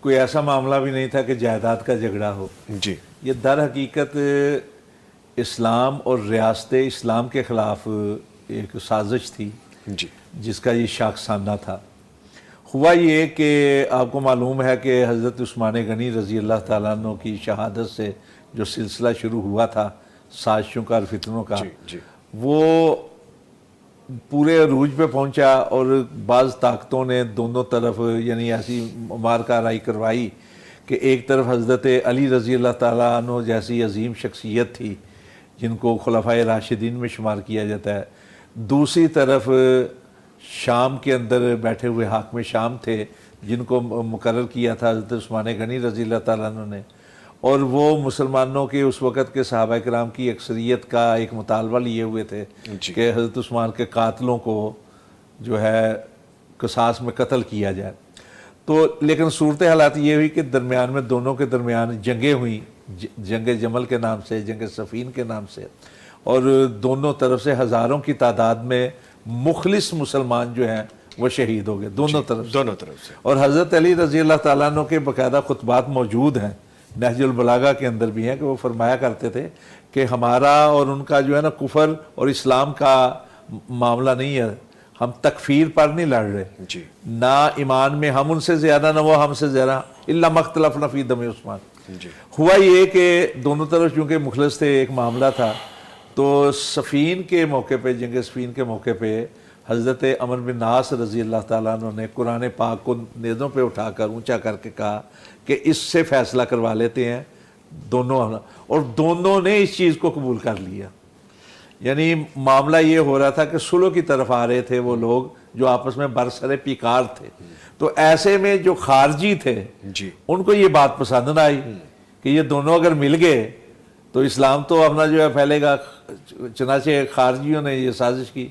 کوئی ایسا معاملہ بھی نہیں تھا کہ جائیداد کا جھگڑا ہو. جی یہ در حقیقت اسلام اور ریاست اسلام کے خلاف ایک سازش تھی جی جس کا یہ شاخسانہ تھا. ہوا یہ کہ آپ کو معلوم ہے کہ حضرت عثمان غنی رضی اللہ تعالیٰ عنہ کی شہادت سے جو سلسلہ شروع ہوا تھا سازشوں کا اور فتنوں کا، وہ پورے عروج پہ پہنچا اور بعض طاقتوں نے دونوں طرف یعنی ایسی مارکہ آرائی کروائی کہ ایک طرف حضرت علی رضی اللہ تعالیٰ عنہ جیسی عظیم شخصیت تھی جن کو خلفائے راشدین میں شمار کیا جاتا ہے، دوسری طرف شام کے اندر بیٹھے ہوئے حاکم شام تھے جن کو مقرر کیا تھا حضرت عثمان غنی رضی اللہ تعالیٰ عنہ نے، اور وہ مسلمانوں کے اس وقت کے صحابہ کرام کی اکثریت کا ایک مطالبہ لیے ہوئے تھے کہ حضرت عثمان کے قاتلوں کو جو ہے قصاص میں قتل کیا جائے. تو لیکن صورت حالات یہ ہوئی کہ درمیان میں دونوں کے درمیان جنگیں ہوئیں, جنگ جمل کے نام سے, جنگ صفین کے نام سے, اور دونوں طرف سے ہزاروں کی تعداد میں مخلص مسلمان جو ہیں وہ شہید ہو گئے دونوں طرف سے. اور حضرت علی رضی اللہ تعالیٰ عنہ کے باقاعدہ خطبات موجود ہیں, نہج البلاغہ کے اندر بھی ہیں, کہ وہ فرمایا کرتے تھے کہ ہمارا اور ان کا جو ہے نا کفر اور اسلام کا معاملہ نہیں ہے, ہم تکفیر پر نہیں لڑ رہے, نہ ایمان میں ہم ان سے زیادہ نہ وہ ہم سے زیادہ, الا مختلفنا فی دم عثمان. ہوا یہ کہ دونوں طرف چونکہ مخلص تھے, ایک معاملہ تھا, تو صفین کے موقع پہ, جنگ صفین کے موقع پہ حضرت عمر بن عاص رضی اللہ تعالیٰ عنہ نے قرآن پاک کو نیزوں پہ اٹھا کر اونچا کر کے کہا کہ اس سے فیصلہ کروا لیتے ہیں دونوں, اور دونوں نے اس چیز کو قبول کر لیا. یعنی معاملہ یہ ہو رہا تھا کہ صلح کی طرف آ رہے تھے وہ لوگ جو آپس میں برسر پیکار تھے, تو ایسے میں جو خارجی تھے ان کو یہ بات پسند نہ آئی کہ یہ دونوں اگر مل گئے تو اسلام تو اپنا جو ہے پھیلے گا. چنانچہ خارجیوں نے یہ سازش کی,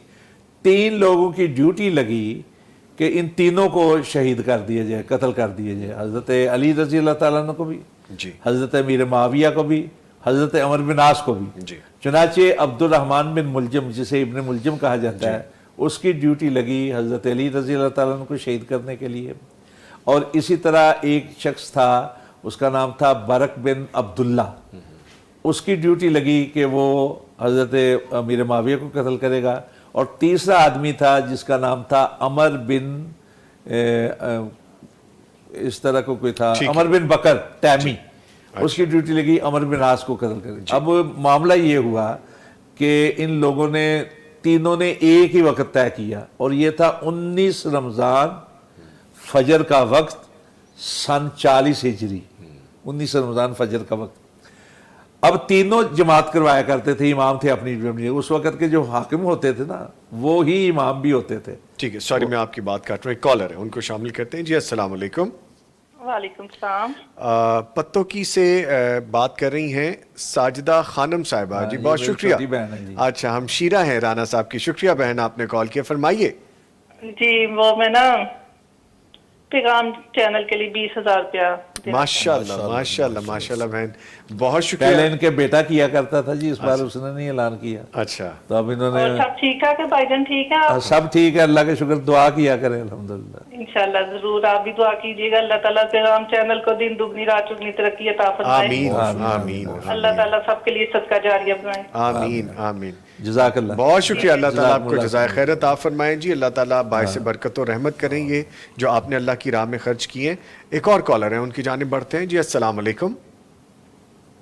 3 لوگوں کی ڈیوٹی لگی کہ ان تینوں کو شہید کر دیا جائے, قتل کر دیا جائے, حضرت علی رضی اللہ تعالیٰ عنہ کو بھی, حضرت امیر معاویہ کو بھی, حضرت عمر بن عاص کو بھی. چنانچہ عبد الرحمن بن ملجم, جسے ابن ملجم کہا جاتا ہے, اس کی ڈیوٹی لگی حضرت علی رضی اللہ تعالیٰ عنہ کو شہید کرنے کے لیے. اور اسی طرح ایک شخص تھا, اس کا نام تھا برق بن عبداللہ, اس کی ڈیوٹی لگی کہ وہ حضرت امیر معاویہ کو قتل کرے گا. اور تیسرا آدمی تھا جس کا نام تھا عمر بن اس طرح کو کوئی تھا, عمر بن بکر تیمی, اس کی ڈیوٹی لگی عمر بن عاص کو قتل کرے. اب معاملہ یہ ہوا کہ ان لوگوں نے تینوں نے ایک ہی وقت طے کیا, اور یہ تھا 19 رمضان فجر کا وقت سن 40 ہجری, 19 رمضان فجر کا وقت. اب تینوں جماعت کروایا کرتے تھے, امام تھے اپنی ڈیوٹی. اس وقت کے جو حاکم ہوتے تھے نا وہ ہی امام بھی ہوتے تھے. ٹھیک ہے, سوری میں آپ کی بات کاٹ رہا ہوں, ایک کالر ہے, ان کو شامل کرتے ہیں. جی السلام علیکم. وعلیکم السلام. پتوکی سے بات کر رہی ہیں ساجدہ خانم صاحبہ. جی بہت شکریہ. اچھا ہم شیرہ ہیں رانا صاحب کی. شکریہ بہن آپ نے کال کیا, فرمائیے. جی وہ میں نا پیغام چینل کے لیے 20,000 روپیہ. ماشاءاللہ ماشاءاللہ ماشاءاللہ بہن بہت شکریہ. پہلے ان کے بیٹا کیا کرتا تھا جی, اس بار اس نے نہیں اعلان کیا. اچھا تو اب انہوں نے. اور سب ٹھیک ٹھاک ہے بھائی جان؟ ٹھیک ہے سب ٹھیک ہے, اللہ کا شکر. دعا کیا کریں الحمدللہ. انشاءاللہ ضرور آپ بھی دعا کیجیے گا, اللہ تعالیٰ پیغام چینل کو دن دگنی رات چگنی ترقی عطا فرمائے. آمین آمین. اللہ تعالیٰ سب کے لیے صدقہ جاریہ بنائے. آمین آمین. جزاک اللہ. بہت شکریہ. اللہ تعالیٰ آپ کو جزائے خیر عطا فرمائیں. جی اللہ تعالیٰ باعث برکت و رحمت کریں یہ جو آپ نے اللہ کی راہ میں خرچ کیے. ایک اور کالر ہیں, ان کی جانب بڑھتے ہیں. جی السلام علیکم.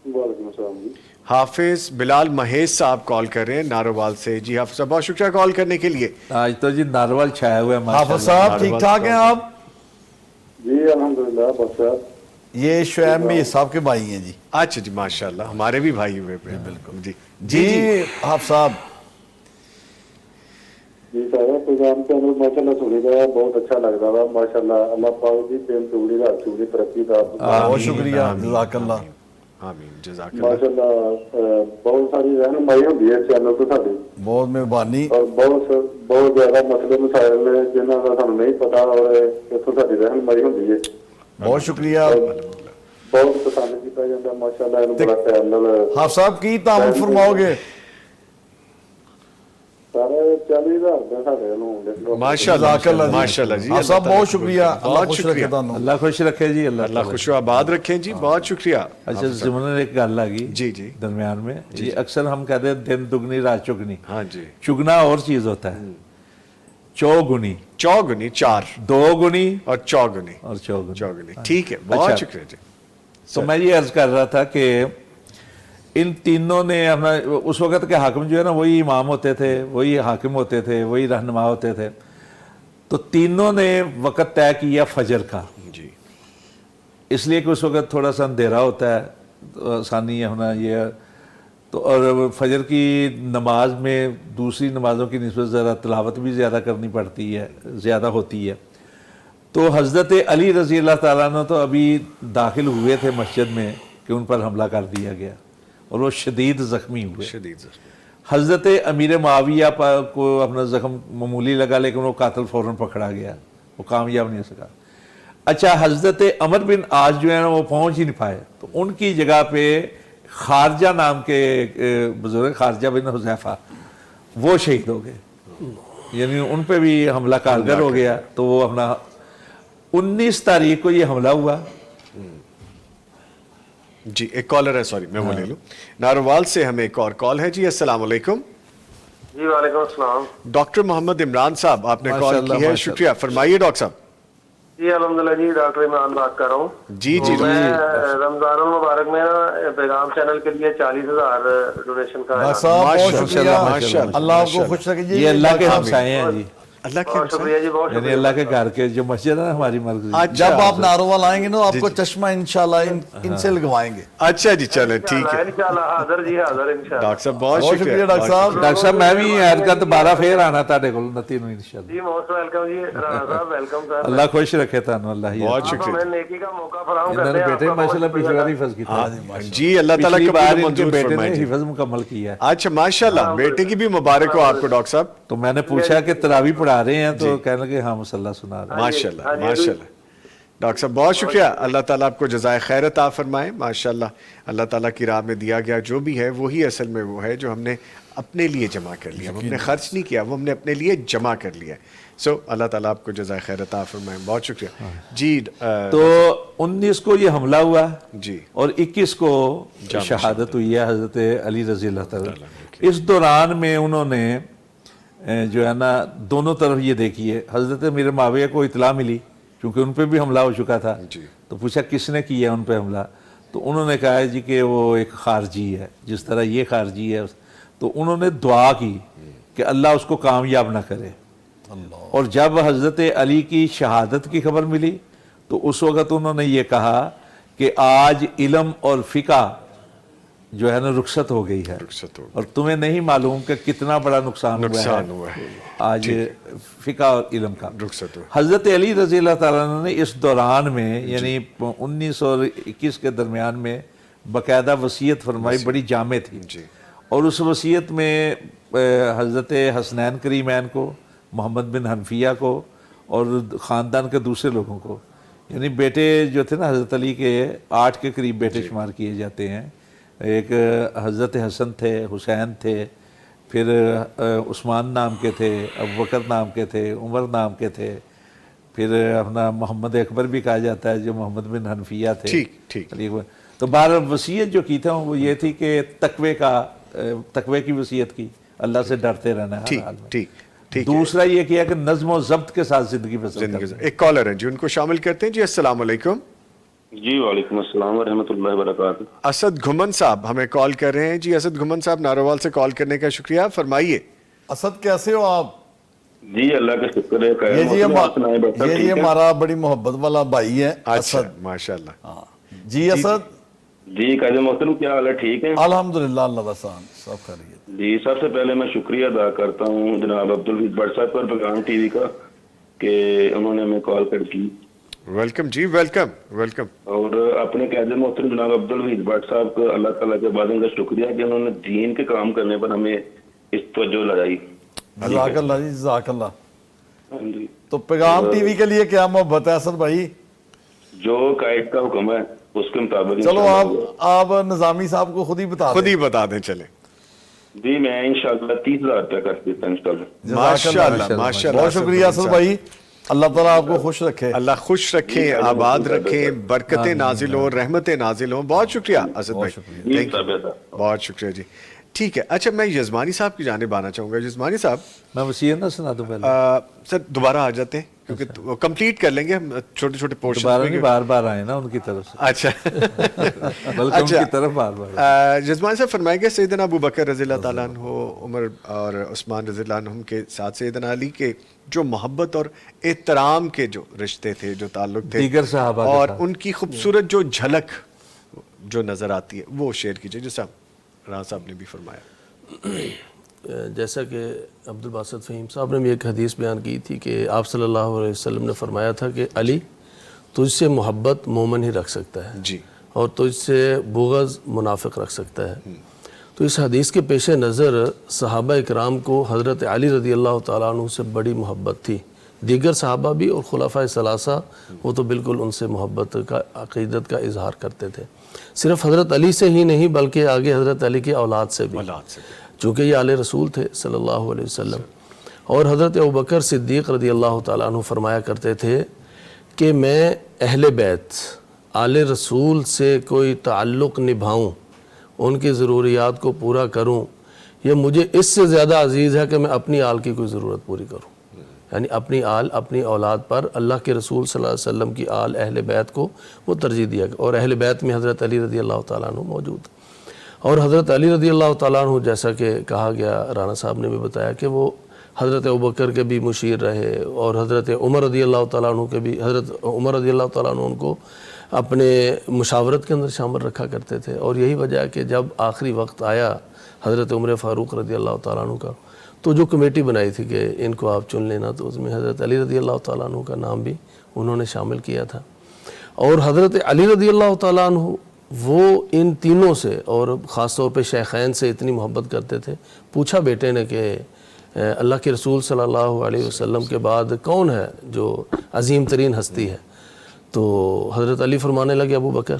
وعلیکم السلام. حافظ بلال مہیش صاحب کال کر رہے ہیں ناروال سے. جی حافظ صاحب بہت شکریہ کال کرنے کے لیے. آج تو جی ناروال چھایا ہوا ہے. حافظ صاحب ٹھیک ٹھاک ہیں آپ؟ جی الحمدللہ. بس یہ شعیب میں صاحب کے بھائی ہیں جی. اچھا جی ماشاءاللہ, ہمارے بھی بھائی ہوئے. بالکل جی جی حافظ صاحب. جی سارا پروگرام کے اندر ماشاءاللہ سنی گیا, بہت اچھا لگ رہا ہے ماشاءاللہ. اللہ پاک جی دن دگنی رات چگنی ترقی کا. بہت شکریہ, جزاک اللہ. آمین جزاک اللہ. ماشاءاللہ بہت ساری رہنمائی ہوتی ہے چینل تو ساری. بہت مہربانی. اور بہت زیادہ مسئلے مسائل نے جنہوں کا سانو نہیں پتا, اور اتوں ساری رہنمائی ہوتی ہے. بہت شکریہ. بہت پسند کیا جاتا ماشاءاللہ. بڑا خیال نال حافظ صاحب کی تعامل فرماؤ گے؟ ماشاءاللہ ماشاءاللہ جی. حافظ صاحب بہت شکریہ. بہت شکریہ. اللہ خوش رکھے جی. اللہ خوش و آباد رکھیں جی. بہت شکریہ. اچھا ضمن ایک گل آ گئی جی جی درمیان میں. جی اکثر ہم کہتے ہیں دن دگنی رات چگنی. ہاں جی. چگنا اور چیز ہوتا ہے, چوگنی. چوگنی 4, 2 گنی اور چوگنی. اور چوگنی. ٹھیک ہے بہت شکریہ جی. تو میں یہ عرض کر رہا تھا کہ ان تینوں نے اپنا, اس وقت کے حاکم جو ہے نا وہی امام ہوتے تھے, وہی حاکم ہوتے تھے, وہی رہنما ہوتے تھے. تو تینوں نے وقت طے کیا فجر کا جی, اس لیے کہ اس وقت تھوڑا سا اندھیرا ہوتا ہے, تو آسانی ہونا یہ. تو اور فجر کی نماز میں دوسری نمازوں کی نسبت ذرا تلاوت بھی زیادہ کرنی پڑتی ہے, زیادہ ہوتی ہے. تو حضرت علی رضی اللہ تعالیٰ نے تو ابھی داخل ہوئے تھے مسجد میں کہ ان پر حملہ کر دیا گیا اور وہ شدید زخمی ہوئے. شدید زخمی. حضرت امیر معاویہ کو اپنا زخم معمولی لگا لیکن وہ قاتل فوراً پکڑا گیا وہ کامیاب نہیں ہو سکا. اچھا حضرت عمر بن عاص جو ہے نا وہ پہنچ ہی نہیں پائے, تو ان کی جگہ پہ خارجہ نام کے بزرگ, خارجہ بن حذیفہ, وہ شہید ہو گئے. یعنی ان پہ بھی حملہ کارگر ہو گیا. تو وہ اپنا 19 تاریخ کو یہ حملہ ہوا. جی ایک کالر ہے, سوری میں وہ لے لوں. ناروال سے ہمیں ایک اور کال ہے. جی السلام علیکم. جی وعلیکم السلام. ڈاکٹر محمد عمران صاحب آپ نے کال کی ہے, شکریہ, فرمائیے ڈاکٹر صاحب. جی الحمدللہ جی, ڈاکٹر عمران بات کر رہا ہوں. جی جی میں رمضان المبارک میں پیغام چینل کے لیے 40,000 ڈونیشن کا اللہ آپ کو خوش رکھے. یہ اللہ کے ہمسائے ہیں جی, اللہ کے شکریہ جی, بہت یعنی اللہ کے گھر کے جو مسجد ہے ہماری مرکز. جب آپ ناروال آئیں گے نا آپ کو چشمہ انشاءاللہ ان سے لگوائیں گے. اچھا جی چلیں ٹھیک ہے انشاءاللہ. حاضر جی حاضر انشاءاللہ. ڈاکٹر صاحب بہت شکریہ ڈاکٹر صاحب. ڈاکٹر صاحب میں بھی ایڈ کا دوبارہ پھر آنا تھا کو نتی نو انشاءاللہ. جی موسٹ ویلکم جی رانا صاحب, ویلکم سر. اللہ خوش رکھے تھانو. اللہ بہت شکریہ. میں نیکی کا موقع فراہم انہوں کرتے نے ہیں. بیٹے ماشاءاللہ پچھلی بار حفظ کیا. جی اللہ تعالیٰ پچھلی بار ان کے منظور بیٹے نے فرمائے. حفظ مکمل کیا. اچھا ماشاءاللہ, بیٹے کی بھی مبارک ہو آپ کو ڈاکٹر صاحب. تو میں نے پوچھا کہ تراویح پڑھا رہے ہیں, تو کہنے لگے ہاں مصلی سنا رہے ہیں. ماشاءاللہ ماشاءاللہ. ڈاکٹر صاحب بہت شکریہ, اللہ تعالیٰ آپ کو جزائے خیر عطا فرمائے. ماشاءاللہ اللہ تعالیٰ کی راہ میں دیا گیا جو بھی ہے وہی اصل میں وہ ہے جو ہم نے اپنے لیے جمع کر لیا. ہم نے خرچ نہیں کیا, وہ ہم نے اپنے لیے جمع کر لیا. سو اللہ تعالیٰ آپ کو جزائے خیر عطا فرمائے. بہت شکریہ جی. تو 19 کو یہ حملہ ہوا جی, اور 21 کو شہادت ہوئی ہے حضرت علی رضی اللہ تعالیٰ. اس دوران میں انہوں نے جو ہے نا دونوں طرف یہ دیکھی ہے. حضرت میرے معاویہ کو اطلاع ملی کیونکہ ان پہ بھی حملہ ہو چکا تھا. تو پوچھا کس نے کیا ان پہ حملہ, تو انہوں نے کہا جی کہ وہ ایک خارجی ہے, جس طرح یہ خارجی ہے. تو انہوں نے دعا کی کہ اللہ اس کو کامیاب نہ کرے. اور جب حضرت علی کی شہادت کی خبر ملی تو اس وقت انہوں نے یہ کہا کہ آج علم اور فقہ جو ہے نا رخصت ہو گئی ہے, اور تمہیں نہیں معلوم کہ کتنا بڑا نقصان ہوا ہے آج فقہ اور علم کا. حضرت علی رضی اللہ تعالیٰ عنہ نے اس دوران میں یعنی 19 اور 21 کے درمیان میں باقاعدہ وصیت فرمائی, بڑی جامع تھی. اور اس وصیت میں حضرت حسنین کریمین کو, محمد بن حنفیہ کو اور خاندان کے دوسرے لوگوں کو, یعنی بیٹے جو تھے نا حضرت علی کے 8 کے قریب بیٹے شمار کیے جاتے ہیں. ایک حضرت حسن تھے, حسین تھے, پھر عثمان نام کے تھے, ابوبکر نام کے تھے, عمر نام کے تھے, پھر اپنا محمد اکبر بھی کہا جاتا ہے جو محمد بن حنفیہ تھے. تو بہرحال وصیت جو کی تھا وہ یہ تھی کہ تقوی کی وصیت کی, اللہ سے ڈرتے رہنا ہے ہر حال میں. دوسرا یہ کیا کہ نظم و ضبط کے ساتھ زندگی بسر کرنا. ایک کالر ہے جی, ان کو شامل کرتے ہیں. جی السلام علیکم. جی وعلیکم السلام ورحمۃ اللہ وبرکاتہ. اسد گھمن صاحب ہمیں کال کر رہے ہیں. جی اسد گھمن صاحب ناروال سے کال کرنے کا شکریہ, فرمائیے. اسد کیسے ہو آپ؟ جی اللہ کا شکر ہے. یہ ہمارا بڑی محبت والا بھائی ہے اسد. ماشاءاللہ. جی اسد. جی قاضی محترم کیا حال ہے, ٹھیک ہے الحمدللہ, اللہ کا شکر, سب خیریت. جی سب سے پہلے میں شکریہ ادا کرتا ہوں جناب عبدالوحید بٹ صاحب پر پیغام ٹی وی کا کہ انہوں نے ہمیں کال کر کی. ویلکم جی, ویلکم ویلکم. اور اپنے قائد محترم جناب عبدالوحید بٹ صاحب کو اللہ تعالیٰ کے بعد ان کا شکریہ کہ انہوں نے دین کے کام کرنے پر ہمیں اس توجہ لگائی. جزاک اللہ جی, جزاک اللہ. تو پیغام ٹی وی کے لیے کیا محبت ہے اسد بھائی؟ جو قائد کا حکم ہے اس کے مطابق. چلو آپ نظامی صاحب کو خود ہی بتا دیں. چلیں جی, میں انشاءاللہ 30,000 روپیہ کر دیتا ہوں انشاءاللہ. ماشاءاللہ ماشاءاللہ. بہت شکریہ اسد بھائی, اللہ تعالیٰ آپ کو خوش رکھے. اللہ خوش رکھے, آباد رکھے, برکتیں نازل ہوں, رحمتیں نازل ہوں. بہت شکریہ اسد بھائی, بہت شکریہ جی. ٹھیک ہے. اچھا میں یزمانی صاحب کی جانب آنا چاہوں گا. یزمانی صاحب میں وصیت نہ سنا دوں پہلے سر, دوبارہ آ جاتے ہیں کیونکہ کمپلیٹ کر لیں گے ہم چھوٹے چھوٹے پورشن. بار بار آئے نا ان کی طرف سے. اچھا بلکہ ان کی طرف بار بار. یزمانی صاحب فرمائے گا سیدنا ابو بکر رضی اللہ تعالیٰ عنہ, عمر اور عثمان رضی اللہ عنہ کے ساتھ سیدنا علی کے جو محبت اور احترام کے جو رشتے تھے, جو تعلق تھے, دیگر صحابہ اور ان کی خوبصورت جو جھلک جو نظر آتی ہے وہ شیئر کیجئے جیسا رانا صاحب نے بھی فرمایا. جیسا کہ عبدالباسط فہیم صاحب نے بھی ایک حدیث بیان کی تھی کہ آپ صلی اللہ علیہ وسلم نے فرمایا تھا کہ علی تجھ سے محبت مومن ہی رکھ سکتا ہے جی, اور تجھ سے بغض منافق رکھ سکتا ہے. تو اس حدیث کے پیش نظر صحابہ اکرام کو حضرت علی رضی اللہ تعالیٰ عنہ سے بڑی محبت تھی, دیگر صحابہ بھی اور خلفائے ثلاثہ وہ تو بالکل ان سے محبت کا عقیدت کا اظہار کرتے تھے. صرف حضرت علی سے ہی نہیں بلکہ آگے حضرت علی کی اولاد سے بھی، چونکہ یہ آل رسول تھے صلی اللہ علیہ وسلم. اور حضرت ابوبکر صدیق رضی اللہ تعالیٰ عنہ فرمایا کرتے تھے کہ میں اہل بیت آل رسول سے کوئی تعلق نبھاؤں، ان کی ضروریات کو پورا کروں، یہ مجھے اس سے زیادہ عزیز ہے کہ میں اپنی آل کی کوئی ضرورت پوری کروں. یعنی اپنی آل، اپنی اولاد پر اللہ کے رسول صلی اللہ علیہ وسلم کی آل اہل بیت کو وہ ترجیح دیا گیا. اور اہل بیت میں حضرت علی رضی اللہ تعالیٰ عنہ موجود. اور حضرت علی رضی اللہ تعالیٰ عنہ جیسا کہ کہا گیا، رانا صاحب نے بھی بتایا کہ وہ حضرت ابوبکر کے بھی مشیر رہے، اور حضرت عمر رضی اللہ تعالیٰ عنہ کے بھی، حضرت عمر رضی اللہ تعالیٰ عنہ ان کو اپنے مشاورت کے اندر شامل رکھا کرتے تھے. اور یہی وجہ ہے کہ جب آخری وقت آیا حضرت عمر فاروق رضی اللہ تعالیٰ عنہ کا، تو جو کمیٹی بنائی تھی کہ ان کو آپ چن لینا، تو اس میں حضرت علی رضی اللہ تعالیٰ عنہ کا نام بھی انہوں نے شامل کیا تھا. اور حضرت علی رضی اللہ تعالیٰ عنہ وہ ان تینوں سے اور خاص طور پہ شیخین سے اتنی محبت کرتے تھے. پوچھا بیٹے نے کہ اللہ کے رسول صلی اللہ علیہ وسلم کے بعد کون ہے جو عظیم ترین ہستی ہے؟ تو حضرت علی فرمانے لگے ابو بکر.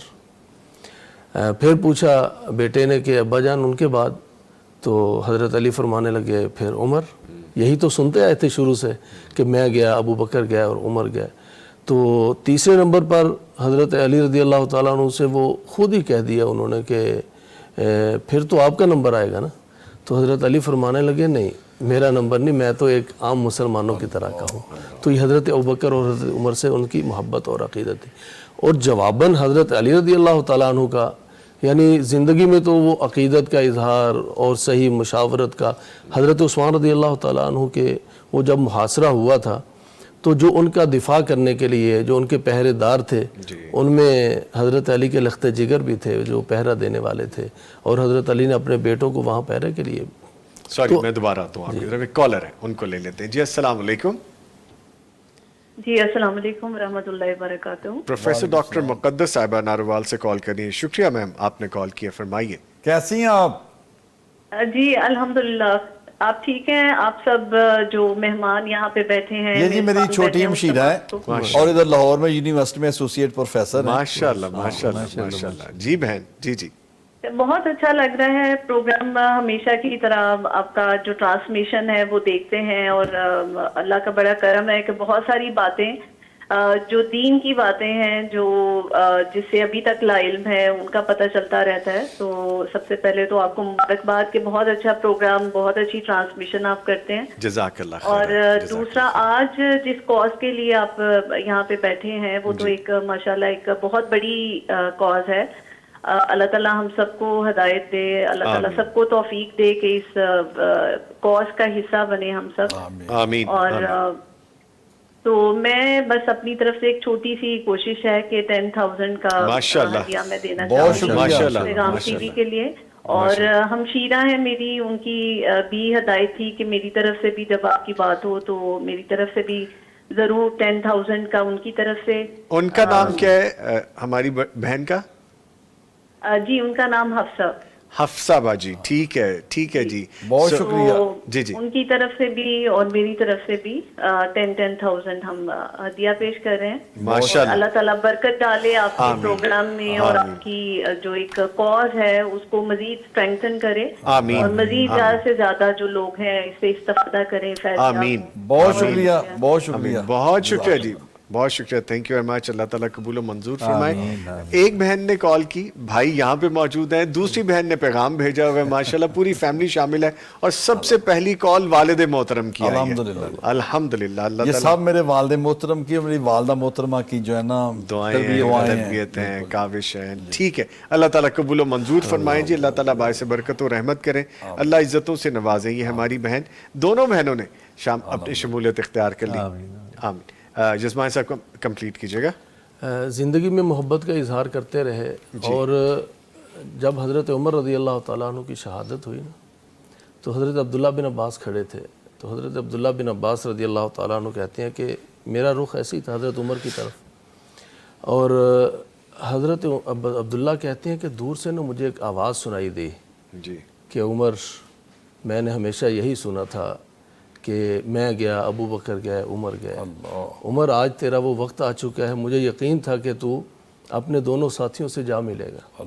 پھر پوچھا بیٹے نے کہ ابا جان ان کے بعد؟ تو حضرت علی فرمانے لگے پھر عمر. یہی تو سنتے آئے تھے شروع سے کہ میں گیا، ابو بکر گیا اور عمر گیا. تو تیسرے نمبر پر حضرت علی رضی اللہ تعالیٰ عنہ سے وہ خود ہی کہہ دیا انہوں نے کہ پھر تو آپ کا نمبر آئے گا نا. تو حضرت علی فرمانے لگے نہیں، میرا نمبر نہیں، میں تو ایک عام مسلمانوں کی طرح کا ہوں. تو یہ حضرت ابوبکر اور حضرت عمر سے ان کی محبت اور عقیدت تھی. اور جواباً حضرت علی رضی اللہ تعالیٰ عنہ کا یعنی زندگی میں تو وہ عقیدت کا اظہار اور صحیح مشاورت کا، حضرت عثمان رضی اللہ تعالیٰ عنہ کے وہ جب محاصرہ ہوا تھا تو جو ان کا دفاع کرنے کے لیے جو ان کے پہرے دار تھے ان میں حضرت علی کے لخت جگر بھی تھے جو پہرہ دینے والے تھے، اور حضرت علی نے اپنے بیٹوں کو وہاں پہرے کے لیے. سوری میں دوبارہ آتا ہوں آپ کی طرف. ایک کالر ہے، ان کو لے لیتے ہیں. جی السلام علیکم. جی السلام علیکم ورحمۃ اللہ وبرکاتہ. پروفیسر ڈاکٹر مقدس صاحبہ ناروال سے کال کرنی ہے. شکریہ میم آپ نے کال کیا، فرمائیے. کیسی ہیں آپ؟ جی الحمدللہ، آپ ٹھیک ہیں؟ آپ سب جو مہمان یہاں پہ بیٹھے ہیں، یہ جی میری چھوٹی ہمشیرہ ہے اور ادھر لاہور میں یونیورسٹی میں ایسوسیٹ پروفیسر ہیں. ماشاءاللہ ماشاءاللہ ماشاءاللہ. جی بہن. جی جی بہت اچھا لگ رہا ہے پروگرام. ہمیشہ کی طرح آپ کا جو ٹرانسمیشن ہے وہ دیکھتے ہیں، اور اللہ کا بڑا کرم ہے کہ بہت ساری باتیں جو دین کی باتیں ہیں جو جس سے ابھی تک لا علم ہے ان کا پتہ چلتا رہتا ہے. تو سب سے پہلے تو آپ کو مبارکباد کہ بہت اچھا پروگرام، بہت اچھی ٹرانسمیشن آپ کرتے ہیں. جزاک اللہ خیر. اور دوسرا، آج جس کاز کے لیے آپ یہاں پہ بیٹھے ہیں وہ تو ایک ماشاءاللہ ایک بہت بڑی کاز ہے. اللہ تعالیٰ ہم سب کو ہدایت دے، اللہ تعالیٰ سب کو توفیق دے کہ اس کاز کا حصہ بنے ہم سب. آمین. اور تو میں بس اپنی طرف سے ایک چھوٹی سی کوشش ہے کہ 10,000 کا ہدیہ میں دینا چاہوں گی پیغام ٹی وی کے لیے. اور ہمشیرہ ہیں میری، ان کی بھی ہدایت تھی کہ میری طرف سے بھی جب آپ کی بات ہو تو میری طرف سے بھی ضرور 10,000 کا ان کی طرف سے. ان کا نام کیا ہے ہماری بہن کا؟ جی ان کا نام حفصہ باجی. ٹھیک ہے جی، بہت شکریہ. جی جی ان کی طرف سے بھی اور میری طرف سے بھی 10,000 ہم ہدیہ پیش کر رہے ہیں. ماشاءاللہ. اللہ تعالیٰ برکت ڈالے آپ کے پروگرام میں، اور آپ کی جو ایک کاز ہے اس کو مزید اسٹرینگتھن کرے، اور مزید زیادہ سے زیادہ جو لوگ ہیں اس سے استفادہ کریں. آمین. بہت شکریہ. بہت شکریہ. بہت شکریہ جی، بہت شکریہ. Thank you very much. Allah تعالیٰ قبول و منظور فرمائے. ایک بہن نے کال کی، بھائی یہاں پہ موجود ہیں. دوسری بہن نے پیغام بھیجا ہوا ہے. ماشاءاللہ پوری فیملی شامل ہے. اور سب سے پہلی کال والد محترم کی آئی ہے. الحمدللہ. اللہ یہ سب میرے والد محترم کی اور میری والدہ محترمہ کی جو ہے نا دعائیں تربیت ہیں، کاوش ہیں. ٹھیک ہے، اللہ تعالیٰ قبول و منظور فرمائے جی. اللہ تعالیٰ باعث برکت و رحمت کریں. اللہ عزتوں سے نوازیں. یہ ہماری بہن، دونوں بہنوں نے اپنی شمولیت اختیار کر لی. آمین. جسمانی صاحب کمپلیٹ کیجئے گا. زندگی میں محبت کا اظہار کرتے رہے. اور جب حضرت عمر رضی اللہ تعالیٰ عنہ کی شہادت ہوئی نا تو حضرت عبداللہ بن عباس کھڑے تھے. تو حضرت عبداللہ بن عباس رضی اللہ تعالیٰ عنہ کہتے ہیں کہ میرا رخ ایسے ہی تھا حضرت عمر کی طرف. اور حضرت عبداللہ کہتے ہیں کہ دور سے نا مجھے ایک آواز سنائی دی کہ عمر، میں نے ہمیشہ یہی سنا تھا کہ میں گیا، ابو بکر گئے، عمر گئے. عمر آج تیرا وہ وقت آ چکا ہے، مجھے یقین تھا کہ تو اپنے دونوں ساتھیوں سے جا ملے گا.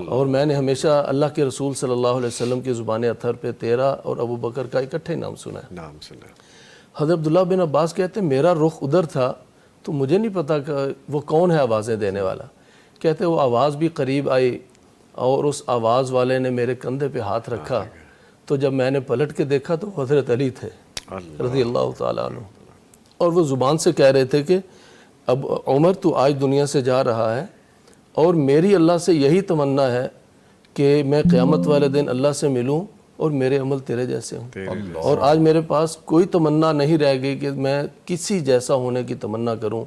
اور میں نے ہمیشہ اللہ کے رسول صلی اللہ علیہ وسلم کی زبان اطہر پہ تیرا اور ابو بکر کا اکٹھے نام سنا ہے. حضرت عبداللہ بن عباس کہتے ہیں میرا رخ ادھر تھا تو مجھے نہیں پتا کہ وہ کون ہے آوازیں دینے والا. کہتے وہ آواز بھی قریب آئی اور اس آواز والے نے میرے کندھے پہ ہاتھ رکھا تو جب میں نے پلٹ کے دیکھا تو حضرت علی تھے رضی اللہ تعالیٰ عنہ. اور وہ زبان سے کہہ رہے تھے کہ اب عمر تو آج دنیا سے جا رہا ہے اور میری اللہ سے یہی تمنا ہے کہ میں قیامت والے دن اللہ سے ملوں اور میرے عمل تیرے جیسے ہوں. اور آج میرے پاس کوئی تمنا نہیں رہ گئی کہ میں کسی جیسا ہونے کی تمنا کروں.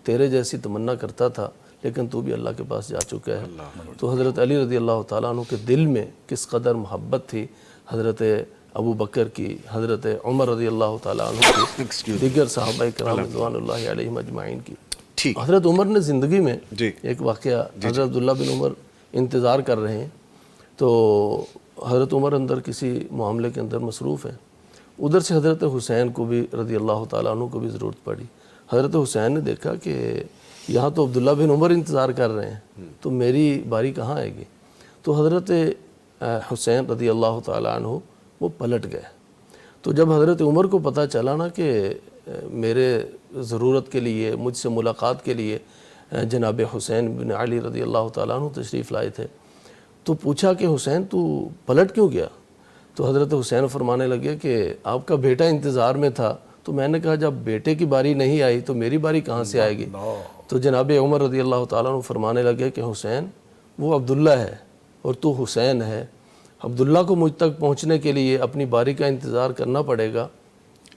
تیرے جیسی تمنا کرتا تھا لیکن تو بھی اللہ کے پاس جا چکا ہے. تو حضرت علی رضی اللہ تعالیٰ عنہ کے دل میں کس قدر محبت تھی حضرت ابو بکر کی، حضرت عمر رضی اللہ تعالیٰ عنہ کی، دیگر صحابہ کرام رضوان اللہ علیہم اجمعین کی. حضرت عمر نے زندگی میں ایک واقعہ، حضرت عبداللہ بن عمر انتظار کر رہے ہیں تو حضرت عمر اندر کسی معاملے کے اندر مصروف ہیں. ادھر سے حضرت حسین کو بھی رضی اللہ تعالیٰ عنہ کو بھی ضرورت پڑی. حضرت حسین نے دیکھا کہ یہاں تو عبداللہ بن عمر انتظار کر رہے ہیں تو میری باری کہاں آئے گی. تو حضرت حسین رضی اللہ تعالیٰ عنہ وہ پلٹ گئے. تو جب حضرت عمر کو پتہ چلا نا کہ میرے ضرورت کے لیے، مجھ سے ملاقات کے لیے جناب حسین بن علی رضی اللہ تعالیٰ عنہ تشریف لائے تھے تو پوچھا کہ حسین تو پلٹ کیوں گیا؟ تو حضرت حسین فرمانے لگے کہ آپ کا بیٹا انتظار میں تھا. تو میں نے کہا جب بیٹے کی باری نہیں آئی تو میری باری کہاں سے آئے گی؟ تو جناب عمر رضی اللہ تعالیٰ عنہ فرمانے لگے کہ حسین وہ عبداللہ ہے اور تو حسین ہے. عبداللہ کو مجھ تک پہنچنے کے لیے اپنی باری کا انتظار کرنا پڑے گا